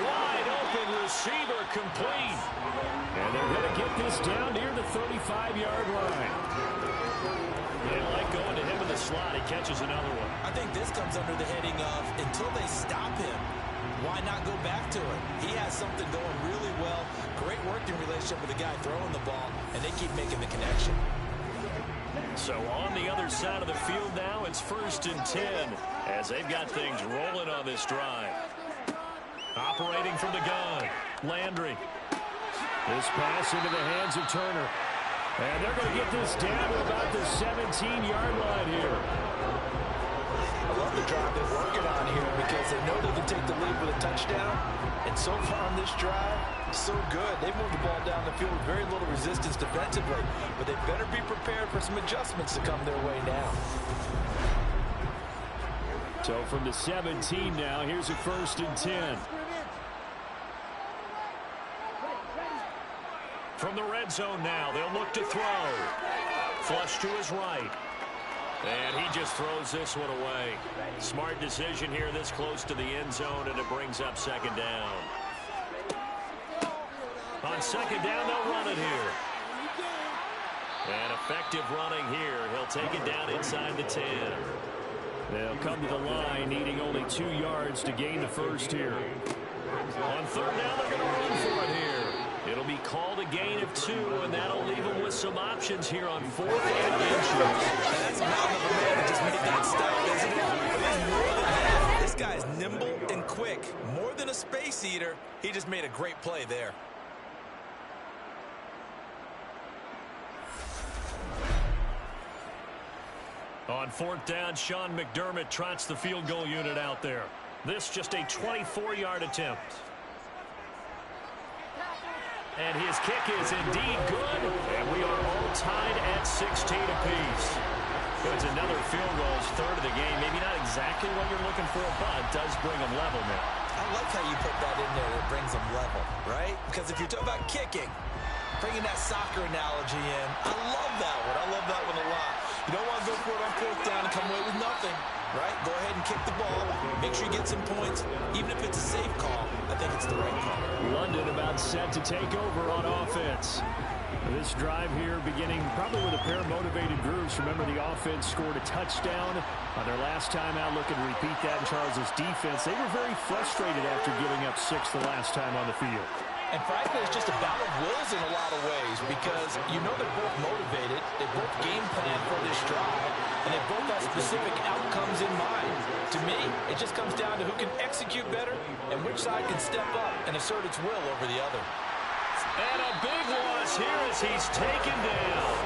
Wide open receiver, complete. And they're going to get this down near the 35-yard line. They like going to him in the slot. He catches another one. I think this comes under the heading of until they stop him, why not go back to it? He has something going really well. Great working relationship with the guy throwing the ball, and they keep making the connection. So on the other side of the field now, it's 1st and 10 as they've got things rolling on this drive. Operating from the gun, Landry. This pass into the hands of Turner. And they're going to get this down to about the 17-yard line here. I love the drive they're working on here because they know they can take the lead with a touchdown. And so far on this drive, so good. They moved the ball down the field with very little resistance defensively. But they better be prepared for some adjustments to come their way now. So from the 17 now, here's a 1st and 10. From the red zone now, they'll look to throw. Flush to his right. And he just throws this one away. Smart decision here this close to the end zone, and it brings up 2nd down. On 2nd down, they'll run it here. And effective running here. He'll take it down inside the 10. They'll come to the line, needing only 2 yards to gain the first here. On 3rd down, they're going to run for it here. It'll be called a gain of 2, and that'll leave them with some options here on 4th and inches. That's a mountain of a man that just made that stop, isn't it? But he's more than that. This guy's nimble and quick. More than a space eater, he just made a great play there. On 4th down, Sean McDermott trots the field goal unit out there. This just a 24-yard attempt. And his kick is indeed good, and we are all tied at 16 apiece. It's another field goal, 3rd of the game. Maybe not exactly what you're looking for, but does bring them level now. I like how you put that in there. It brings them level, right? Because if you're talking about kicking, bringing that soccer analogy in, I love that one. I love that one a lot. You don't want to go for it on 4th down and come away with nothing, right? Go ahead and kick the ball. Make sure you get some points. Even if it's a safe call, I think it's the right call. London about set to take over on offense. This drive here beginning probably with a pair of motivated groups. Remember, the offense scored a touchdown on their last time out. Looking to repeat that in Charles's defense. They were very frustrated after giving up 6 the last time on the field. And frankly, it's just a battle of wills in a lot of ways because you know they're both motivated, they both game plan for this drive, and they both have specific outcomes in mind. To me, it just comes down to who can execute better and which side can step up and assert its will over the other. And a big loss here as he's taken down.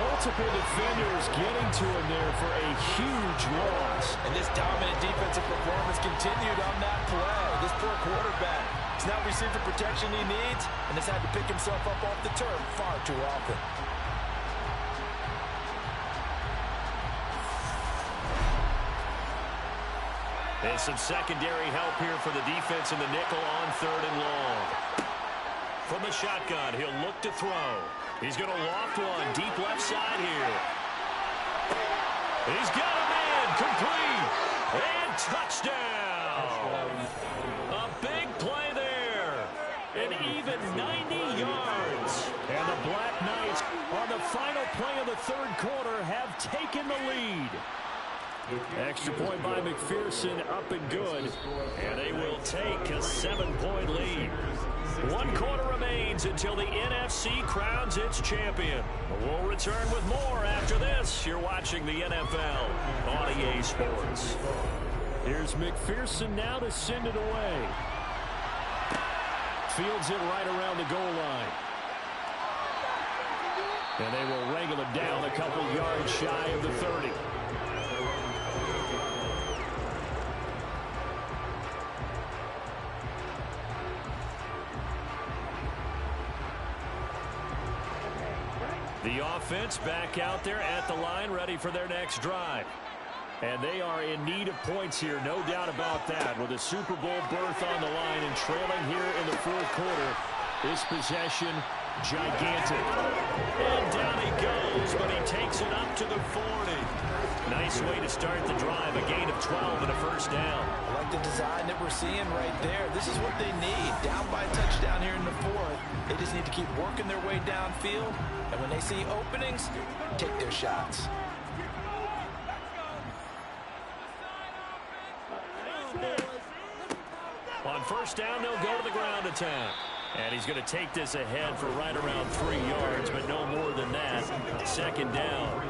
Multiple defenders getting to him there for a huge loss. And this dominant defensive performance continued on that play. This poor quarterback has not received the protection he needs and has had to pick himself up off the turf far too often. And some secondary help here for the defense in the nickel on 3rd and long. From the shotgun, he'll look to throw. He's going to loft one deep left side here. He's got a man, complete, and touchdown. A big play there, and even 90 yards. And the Black Knights on the final play of the 3rd quarter have taken the lead. Extra point by McPherson, up and good. And they will take a 7-point lead. One quarter remains until the NFC crowns its champion. We'll return with more after this. You're watching the NFL on EA Sports. Here's McPherson now to send it away. Fields it right around the goal line. And they will wrangle it down a couple yards shy of the 30. The offense back out there at the line, ready for their next drive. And they are in need of points here, no doubt about that. With a Super Bowl berth on the line and trailing here in the fourth quarter, this possession gigantic. And down he goes, but he takes it up to the 40. Nice way to start the drive, a gain of 12 and a first down. I like the design that we're seeing right there. This is what they need. Down by a touchdown here in the fourth. They just need to keep working their way downfield. And when they see openings, take their shots. On first down, they'll go to the ground attack. And he's going to take this ahead for right around 3 yards, but no more than that. Second down.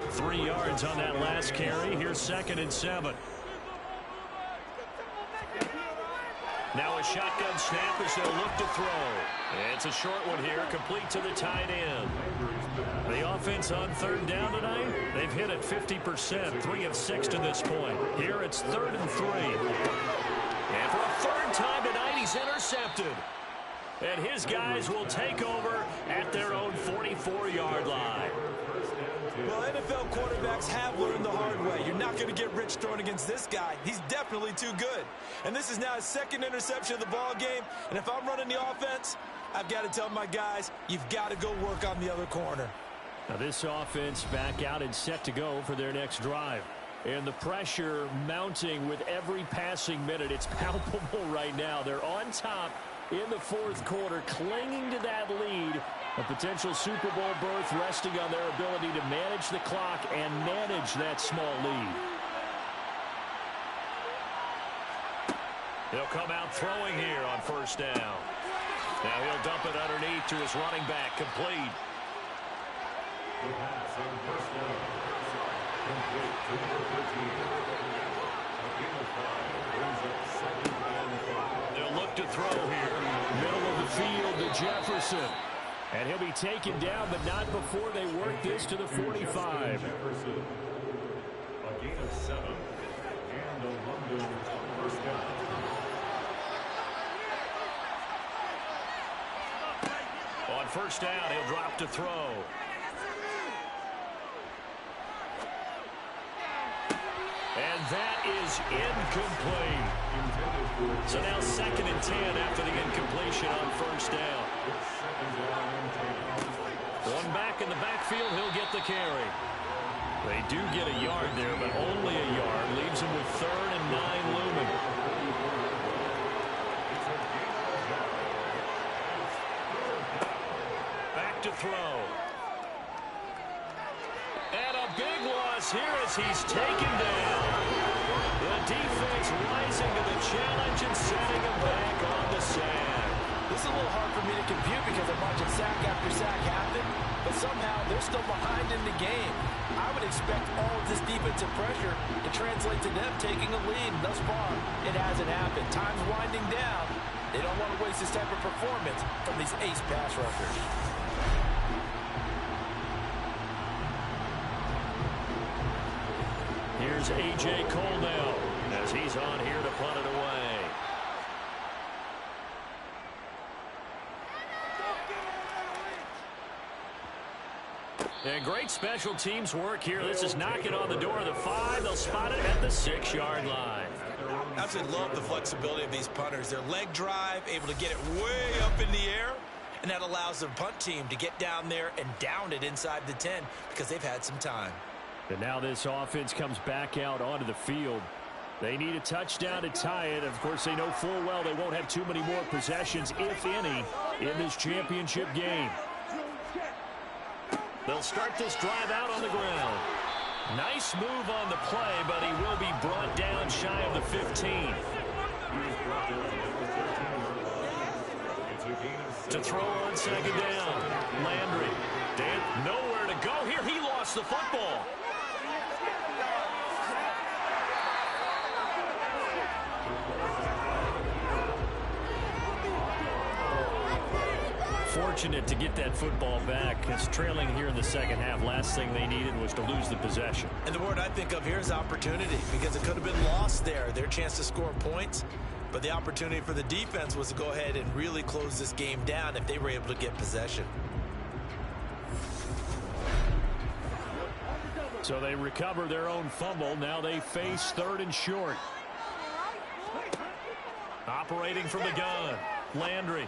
3 yards on that last carry. Here's 2nd and 7. Now a shotgun snap as they'll look to throw. It's a short one here, complete to the tight end. The offense on third down tonight, they've hit it 50%, 3 of 6 to this point. Here it's 3rd and 3. And for a third time tonight, he's intercepted. And his guys will take over at their own 44-yard line. Well, NFL quarterbacks have learned the hard way. You're not going to get rich throwing against this guy. He's definitely too good. And this is now his 2nd interception of the ball game. And if I'm running the offense, I've got to tell my guys, you've got to go work on the other corner. Now this offense back out and set to go for their next drive. And the pressure mounting with every passing minute. It's palpable right now. They're on top in the fourth quarter, clinging to that lead. A potential Super Bowl berth resting on their ability to manage the clock and manage that small lead. They'll come out throwing here on first down. Now he'll dump it underneath to his running back, complete. They'll look to throw here. Middle of the field to Jefferson. And he'll be taken down, but not before they work this to the 45. Jefferson, a gain of 7, and a London first down. On first down, he'll drop to throw. And that is incomplete. So now 2nd and 10 after the incompletion on first down. One back in the backfield, he'll get the carry. They do get a yard there, but only a yard. Leaves him with 3rd and 9 looming. Back to throw. And a big loss here as he's taken down. The defense rising to the challenge and setting him back on the sand. This is a little hard for me to compute because I'm watching sack after sack happen, but somehow they're still behind in the game. I would expect all of this defensive pressure to translate to them taking a lead. Thus far, it hasn't happened. Time's winding down. They don't want to waste this type of performance from these ace pass rushers. Here's A.J. Colnell as he's on here to punt it away. And great special teams work here. This is knocking on the door of the 5. They'll spot it at the 6-yard line. Absolutely love the flexibility of these punters. Their leg drive, able to get it way up in the air, and that allows the punt team to get down there and down it inside the 10 because they've had some time. And now this offense comes back out onto the field. They need a touchdown to tie it. Of course, they know full well they won't have too many more possessions, if any, in this championship game. They'll start this drive out on the ground. Nice move on the play, but he will be brought down shy of the 15. To throw on second down. Landry. Dan, nowhere to go here. He lost the football. Fortunate to get that football back, because trailing here in the second half, last thing they needed was to lose the possession. And the word I think of here is opportunity, because it could have been lost there, their chance to score points. But the opportunity for the defense was to go ahead and really close this game down if they were able to get possession. So they recover their own fumble. Now they face third and short. Operating from the gun. Landry.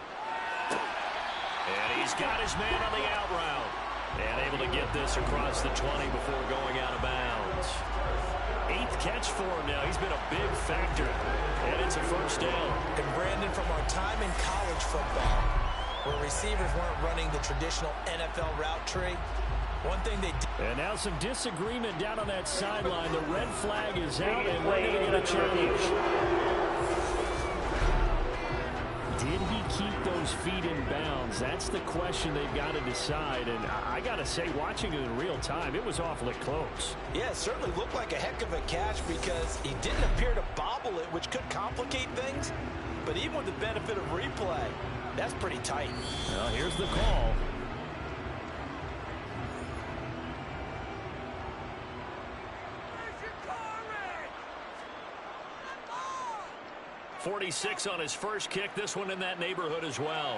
And he's got his man on the out route. And able to get this across the 20 before going out of bounds. 8th catch for him now. He's been a big factor. And it's a first down. And Brandon, from our time in college football, where receivers weren't running the traditional NFL route tree, one thing they did. And now some disagreement down on that sideline. The red flag is out, and we're going to get a challenge. Did he keep those feet in bounds? That's the question they've got to decide. And I got to say, watching it in real time, it was awfully close. Yeah, it certainly looked like a heck of a catch because he didn't appear to bobble it, which could complicate things. But even with the benefit of replay, that's pretty tight. Well, here's the call. 46 on his first kick. This one in that neighborhood as well.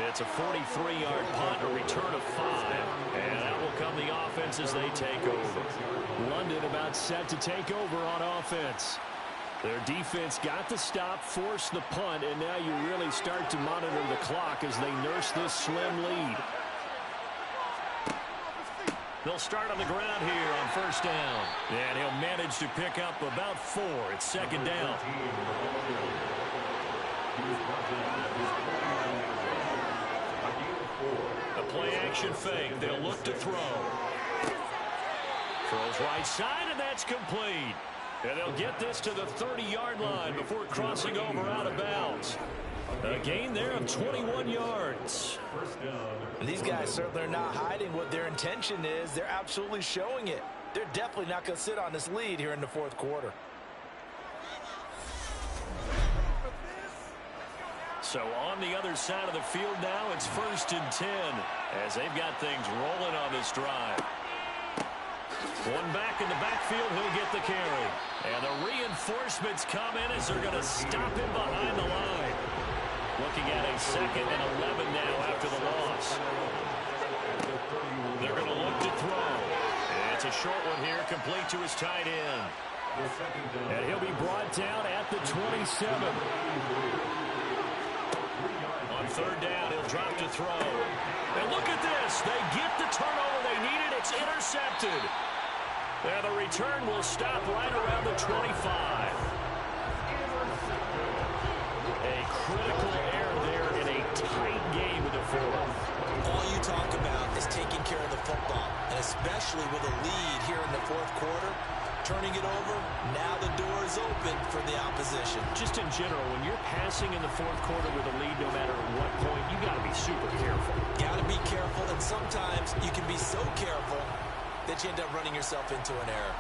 It's a 43-yard punt, a return of 5. And out will come the offense as they take over. London about set to take over on offense. Their defense got the stop, forced the punt, and now you really start to monitor the clock as they nurse this slim lead. They'll start on the ground here on first down. And he'll manage to pick up about 4. It's second down. A play-action fake. They'll look to throw. Throws right side, and that's complete. And they'll get this to the 30-yard line before crossing over out of bounds. A gain there of 21 yards. And these guys certainly are not hiding what their intention is. They're absolutely showing it. They're definitely not going to sit on this lead here in the fourth quarter. So on the other side of the field now, it's 1st and 10 as they've got things rolling on this drive. One back in the backfield, he'll get the carry. And the reinforcements come in as they're going to stop him behind the line. Looking at a 2nd and 11 now after the loss. They're going to look to throw. And it's a short one here, complete to his tight end. And he'll be brought down at the 27. On 3rd down, he'll drop to throw. And look at this. They get the turnover they needed. It's intercepted. And the return will stop right around the 25. A critical error there in a tight game with the 4th. All you talk about is taking care of the football, and especially with a lead here in the fourth quarter. Turning it over, now the door is open for the opposition. Just in general, when you're passing in the fourth quarter with a lead, no matter what point, you got to be super careful. Got to be careful, and sometimes you can be so careful that you end up running yourself into an error.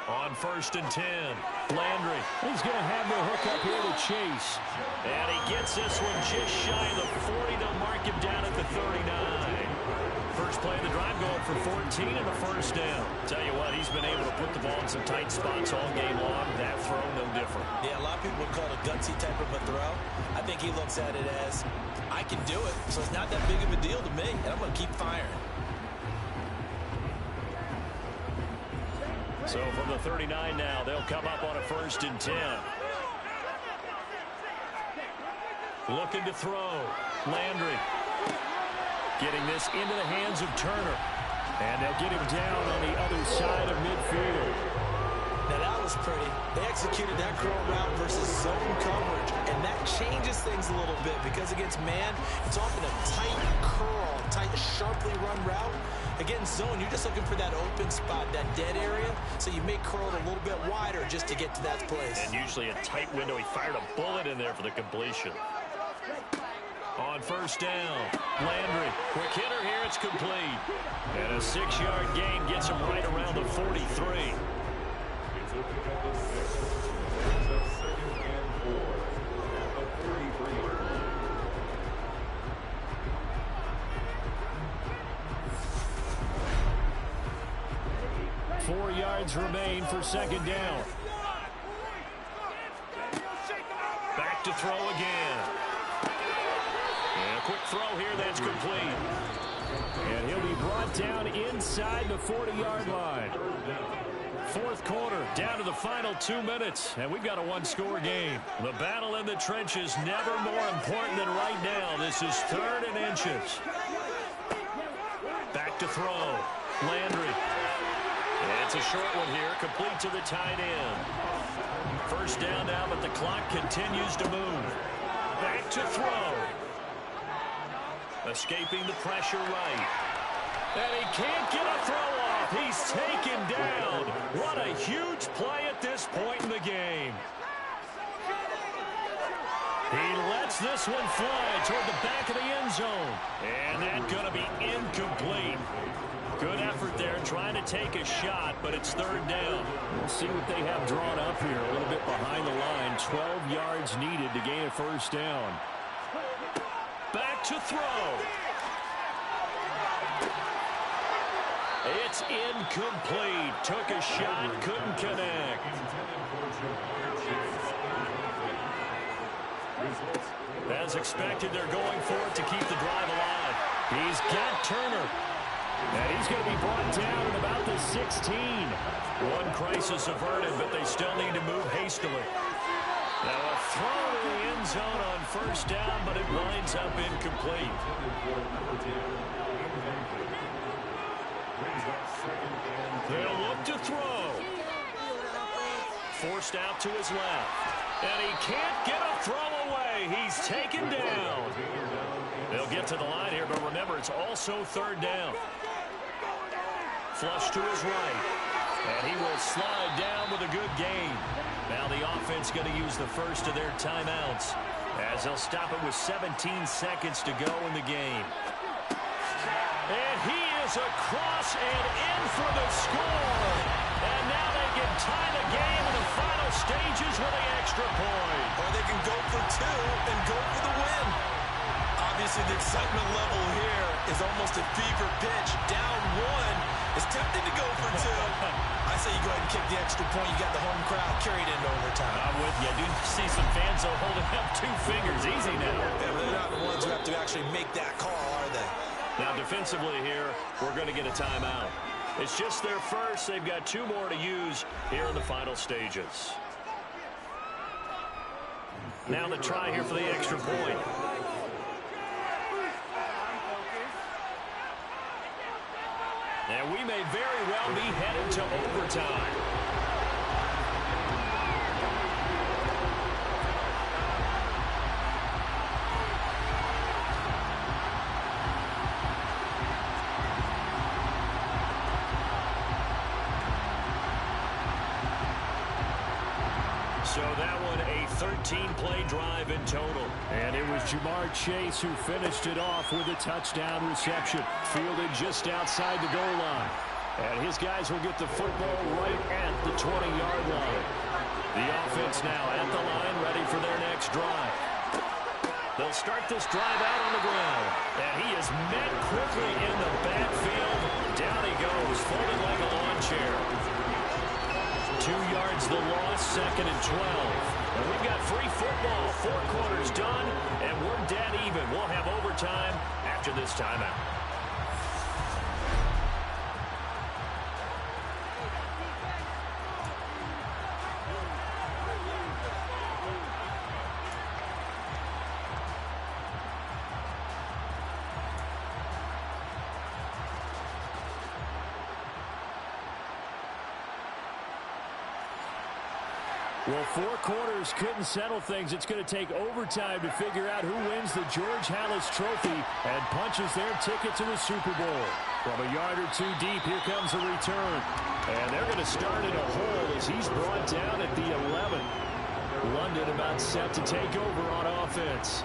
On 1st and 10, Landry. He's going to have the hook up here to Chase. And he gets this one just shy of the 40. They'll mark him down at the 39. First play of the drive going for 14 and a first down. Tell you what, he's been able to put the ball in some tight spots all game long. That throw, no different. Yeah, a lot of people would call it a gutsy type of a throw. I think he looks at it as, I can do it, so it's not that big of a deal to me, and I'm going to keep firing. So from the 39 now, they'll come up on a 1st and 10. Looking to throw. Landry. Getting this into the hands of Turner. And they'll get him down on the other side of midfield. Now that was pretty. They executed that curl route versus zone coverage, and that changes things a little bit because against man, it's often a tight curl, tight, sharply run route. Against zone, you're just looking for that open spot, that dead area, so you may curl it a little bit wider just to get to that place. And usually a tight window. He fired a bullet in there for the completion. On first down, Landry, quick hitter here, it's complete. And a 6-yard gain gets him right around the 43. It's opening up the 6. It's a 2nd and 4 at the 43. 4 yards remain for 2nd down. Back to throw again. And a quick throw here, that's complete. And he'll be brought down inside the 40-yard line. 4th quarter, down to the final 2 minutes, and we've got a 1-score game. The battle in the trenches never more important than right now. This is 3rd and inches. Back to throw. Landry. And it's a short one here, complete to the tight end. First down now, but the clock continues to move. Back to throw. Escaping the pressure right. And he can't get a throw off. He's taken down. What a huge play at this point in the game. He lets this one fly toward the back of the end zone. And that's going to be incomplete. Good effort there, trying to take a shot, but it's 3rd down. We'll see what they have drawn up here. A little bit behind the line. 12 yards needed to gain a 1st down. Back to throw. It's incomplete. Took a shot, couldn't connect. As expected, they're going for it to keep the drive alive. He's got Turner. And he's going to be brought down at about the 16. One crisis averted, but they still need to move hastily. Now a throw to the end zone on 1st down, but it winds up incomplete. They'll look to throw. Forced out to his left. And he can't get a throw away. He's taken down. They'll get to the line here, but remember, it's also 3rd down. Flush to his right. And he will slide down with a good gain. Now the offense going to use the first of their timeouts as they'll stop it with 17 seconds to go in the game. And he is across and in for the score. And now they can tie the game in the final stages with the extra point. Or they can go for 2 and go for the win. Obviously, the excitement level here is almost a fever pitch. Down 1. It's tempting to go for 2. I say you go ahead and kick the extra point. You got the home crowd carried into overtime. I'm with you. I do see some fans though holding up 2 fingers. Easy now. Yeah, they're not the ones who have to actually make that call, are they? Now defensively here, we're going to get a timeout. It's just their first. They've got 2 more to use here in the final stages. Now the try here for the extra point. And we may very well be headed to overtime. So that one a 13-play drive in total. And it was Jamar Chase who finished it off with a touchdown reception. Fielded just outside the goal line. And his guys will get the football right at the 20-yard line. The offense now at the line, ready for their next drive. They'll start this drive out on the ground. And he is met quickly in the backfield. Down he goes, folded like a lawn chair. 2 yards the loss, 2nd and 12. And we've got free football, 4 quarters done, and we're dead even. We'll have overtime after this timeout. Well, 4 quarters couldn't settle things. It's going to take overtime to figure out who wins the George Halas Trophy and punches their ticket to the Super Bowl. From a yard or 2 deep, here comes the return. And they're going to start in a hole as he's brought down at the 11. London about set to take over on offense.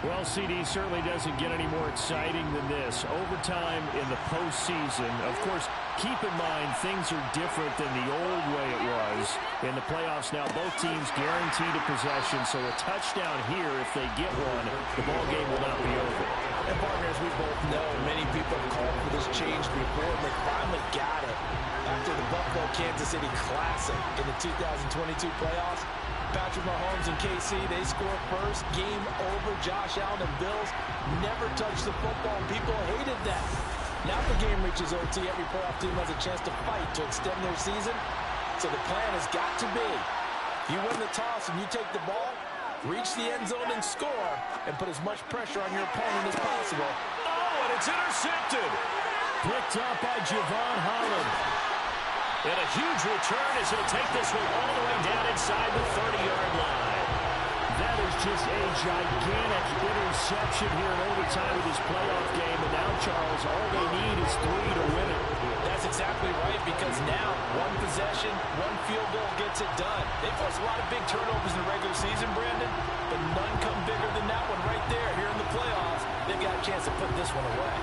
Well, CD certainly doesn't get any more exciting than this. Overtime in the postseason. Of course, keep in mind things are different than the old way it was. In the playoffs now, both teams guaranteed a possession, so a touchdown here, if they get one, the ball game will not be over. And partners, we both know many people have called for this change before, and they finally got it. After the Buffalo-Kansas City Classic in the 2022 playoffs, Patrick Mahomes and KC, they score first. Game over. Josh Allen and Bills never touched the football. People hated that. Now the game reaches OT. Every playoff team has a chance to fight to extend their season. So the plan has got to be, if you win the toss and you take the ball, reach the end zone and score, and put as much pressure on your opponent as possible. Oh, and it's intercepted. Picked up by Javon Holland. And a huge return as he'll take this one all the way down inside the 30-yard line. That is just a gigantic interception here in overtime of this playoff game. And now, Charles, all they need is 3 to win it. That's exactly right, because now one possession, one field goal gets it done. They force a lot of big turnovers in the regular season, Brandon, but none come bigger than that one right there here in the playoffs. They've got a chance to put this one away.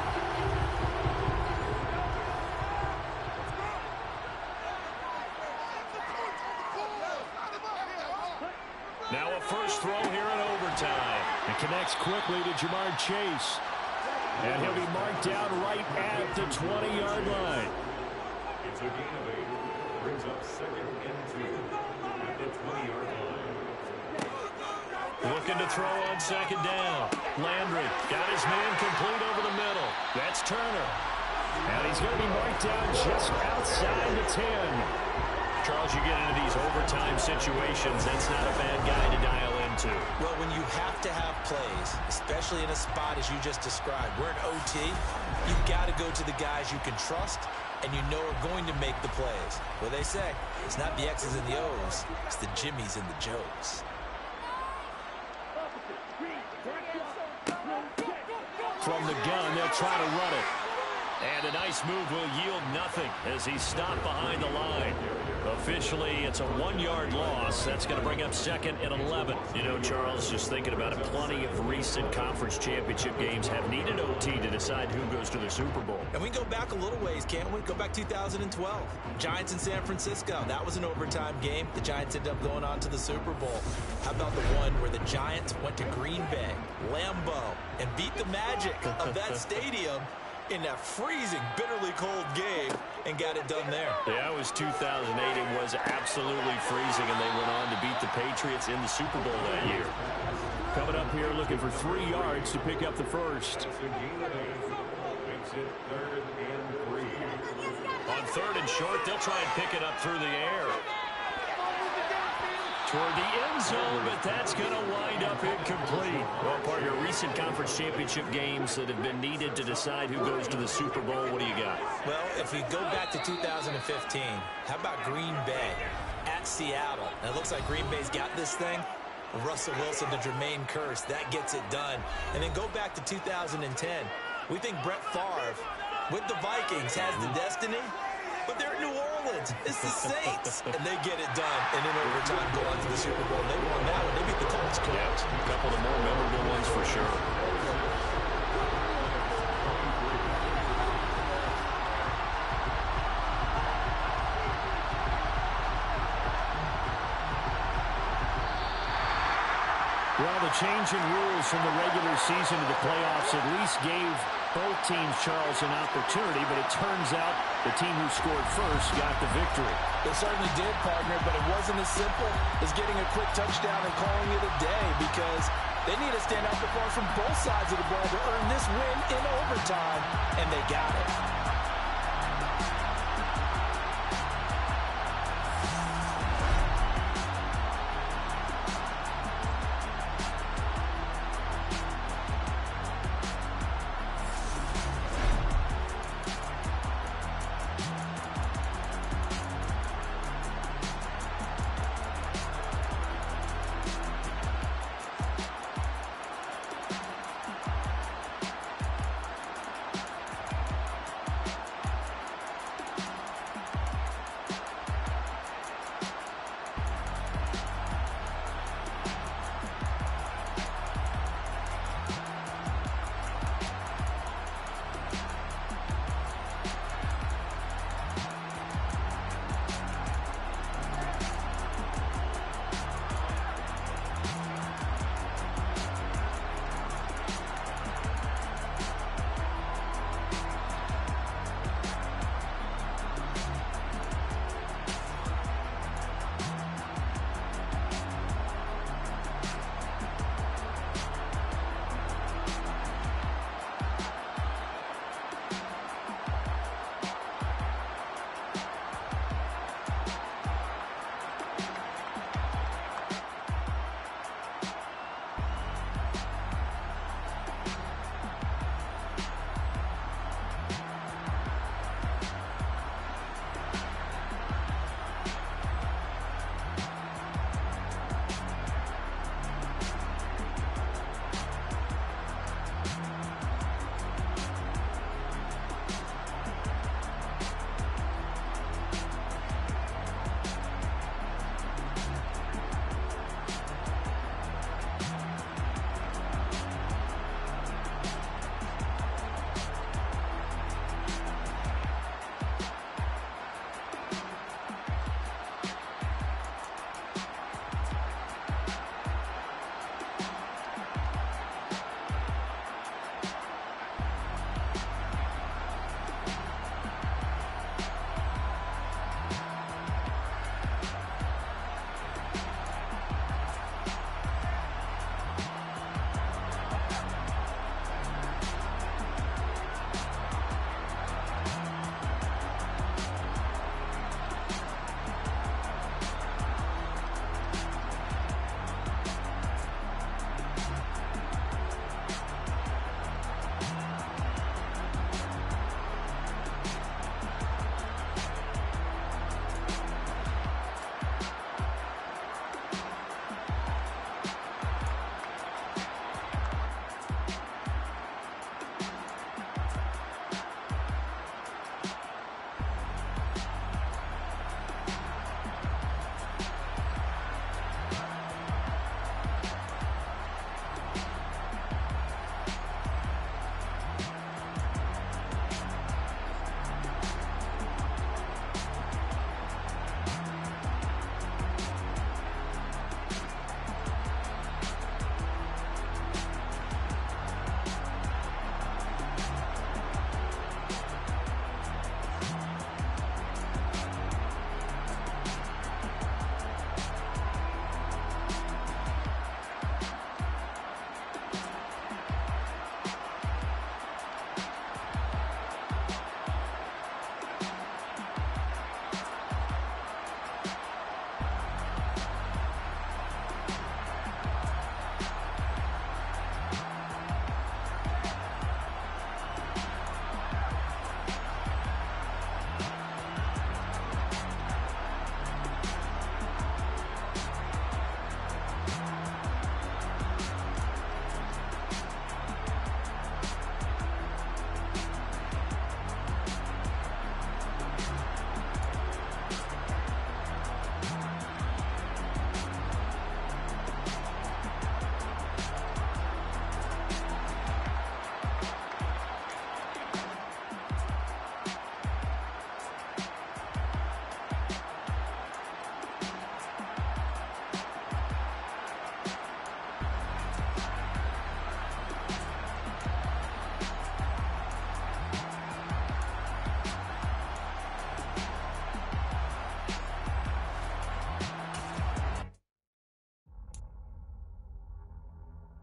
Now a first throw here in overtime. It connects quickly to Jamar Chase. And he'll be marked down right at the 20-yard line. It's a gain of 8. Brings up 2nd and 2 at the 20-yard line. Looking to throw on 2nd down. Landry got his man complete over the middle. That's Turner. And he's going to be marked down just outside the 10. Charles, you get into these overtime situations, that's not a bad guy to dial into. Well, when you have to have plays, especially in a spot as you just described, we're in OT, you've got to go to the guys you can trust and you know are going to make the plays. What they say, it's not the X's and the O's, it's the Jimmies and the Joes. From the gun, they'll try to run it. And a nice move will yield nothing as he's stopped behind the line. Officially, it's a 1-yard loss. That's going to bring up 2nd and 11. You know, Charles, just thinking about it, plenty of recent conference championship games have needed OT to decide who goes to the Super Bowl. And we can go back a little ways, can't we? Go back 2012. Giants in San Francisco. That was an overtime game. The Giants ended up going on to the Super Bowl. How about the one where the Giants went to Green Bay, Lambeau, and beat the magic of that stadium in that freezing, bitterly cold game and got it done there. Yeah, it was 2008. It was absolutely freezing, and they went on to beat the Patriots in the Super Bowl that year. Coming up here looking for 3 yards to pick up the first. It's a gain of 8. Makes it 3rd and 3. On 3rd and short, they'll try and pick it up through the air. Toward the end zone, but that's going to wind up incomplete. Well, partner, recent conference championship games that have been needed to decide who goes to the Super Bowl. What do you got? Well, if we go back to 2015, how about Green Bay at Seattle? And it looks like Green Bay's got this thing. Russell Wilson to Jermaine Kearse, that gets it done. And then go back to 2010. We think Brett Favre with the Vikings has the destiny. But they're in New Orleans. It's the Saints. And they get it done. And in overtime, go on to the Super Bowl. They won that one. They beat the Colts. Correct. A couple of the more memorable ones for sure. Well, the change in rules from the regular season to the playoffs at least gave both teams, Charles, an opportunity, but it turns out the team who scored first got the victory. It certainly did, partner, but it wasn't as simple as getting a quick touchdown and calling it a day, because they need a standout performance from both sides of the ball to earn this win in overtime, and they got it.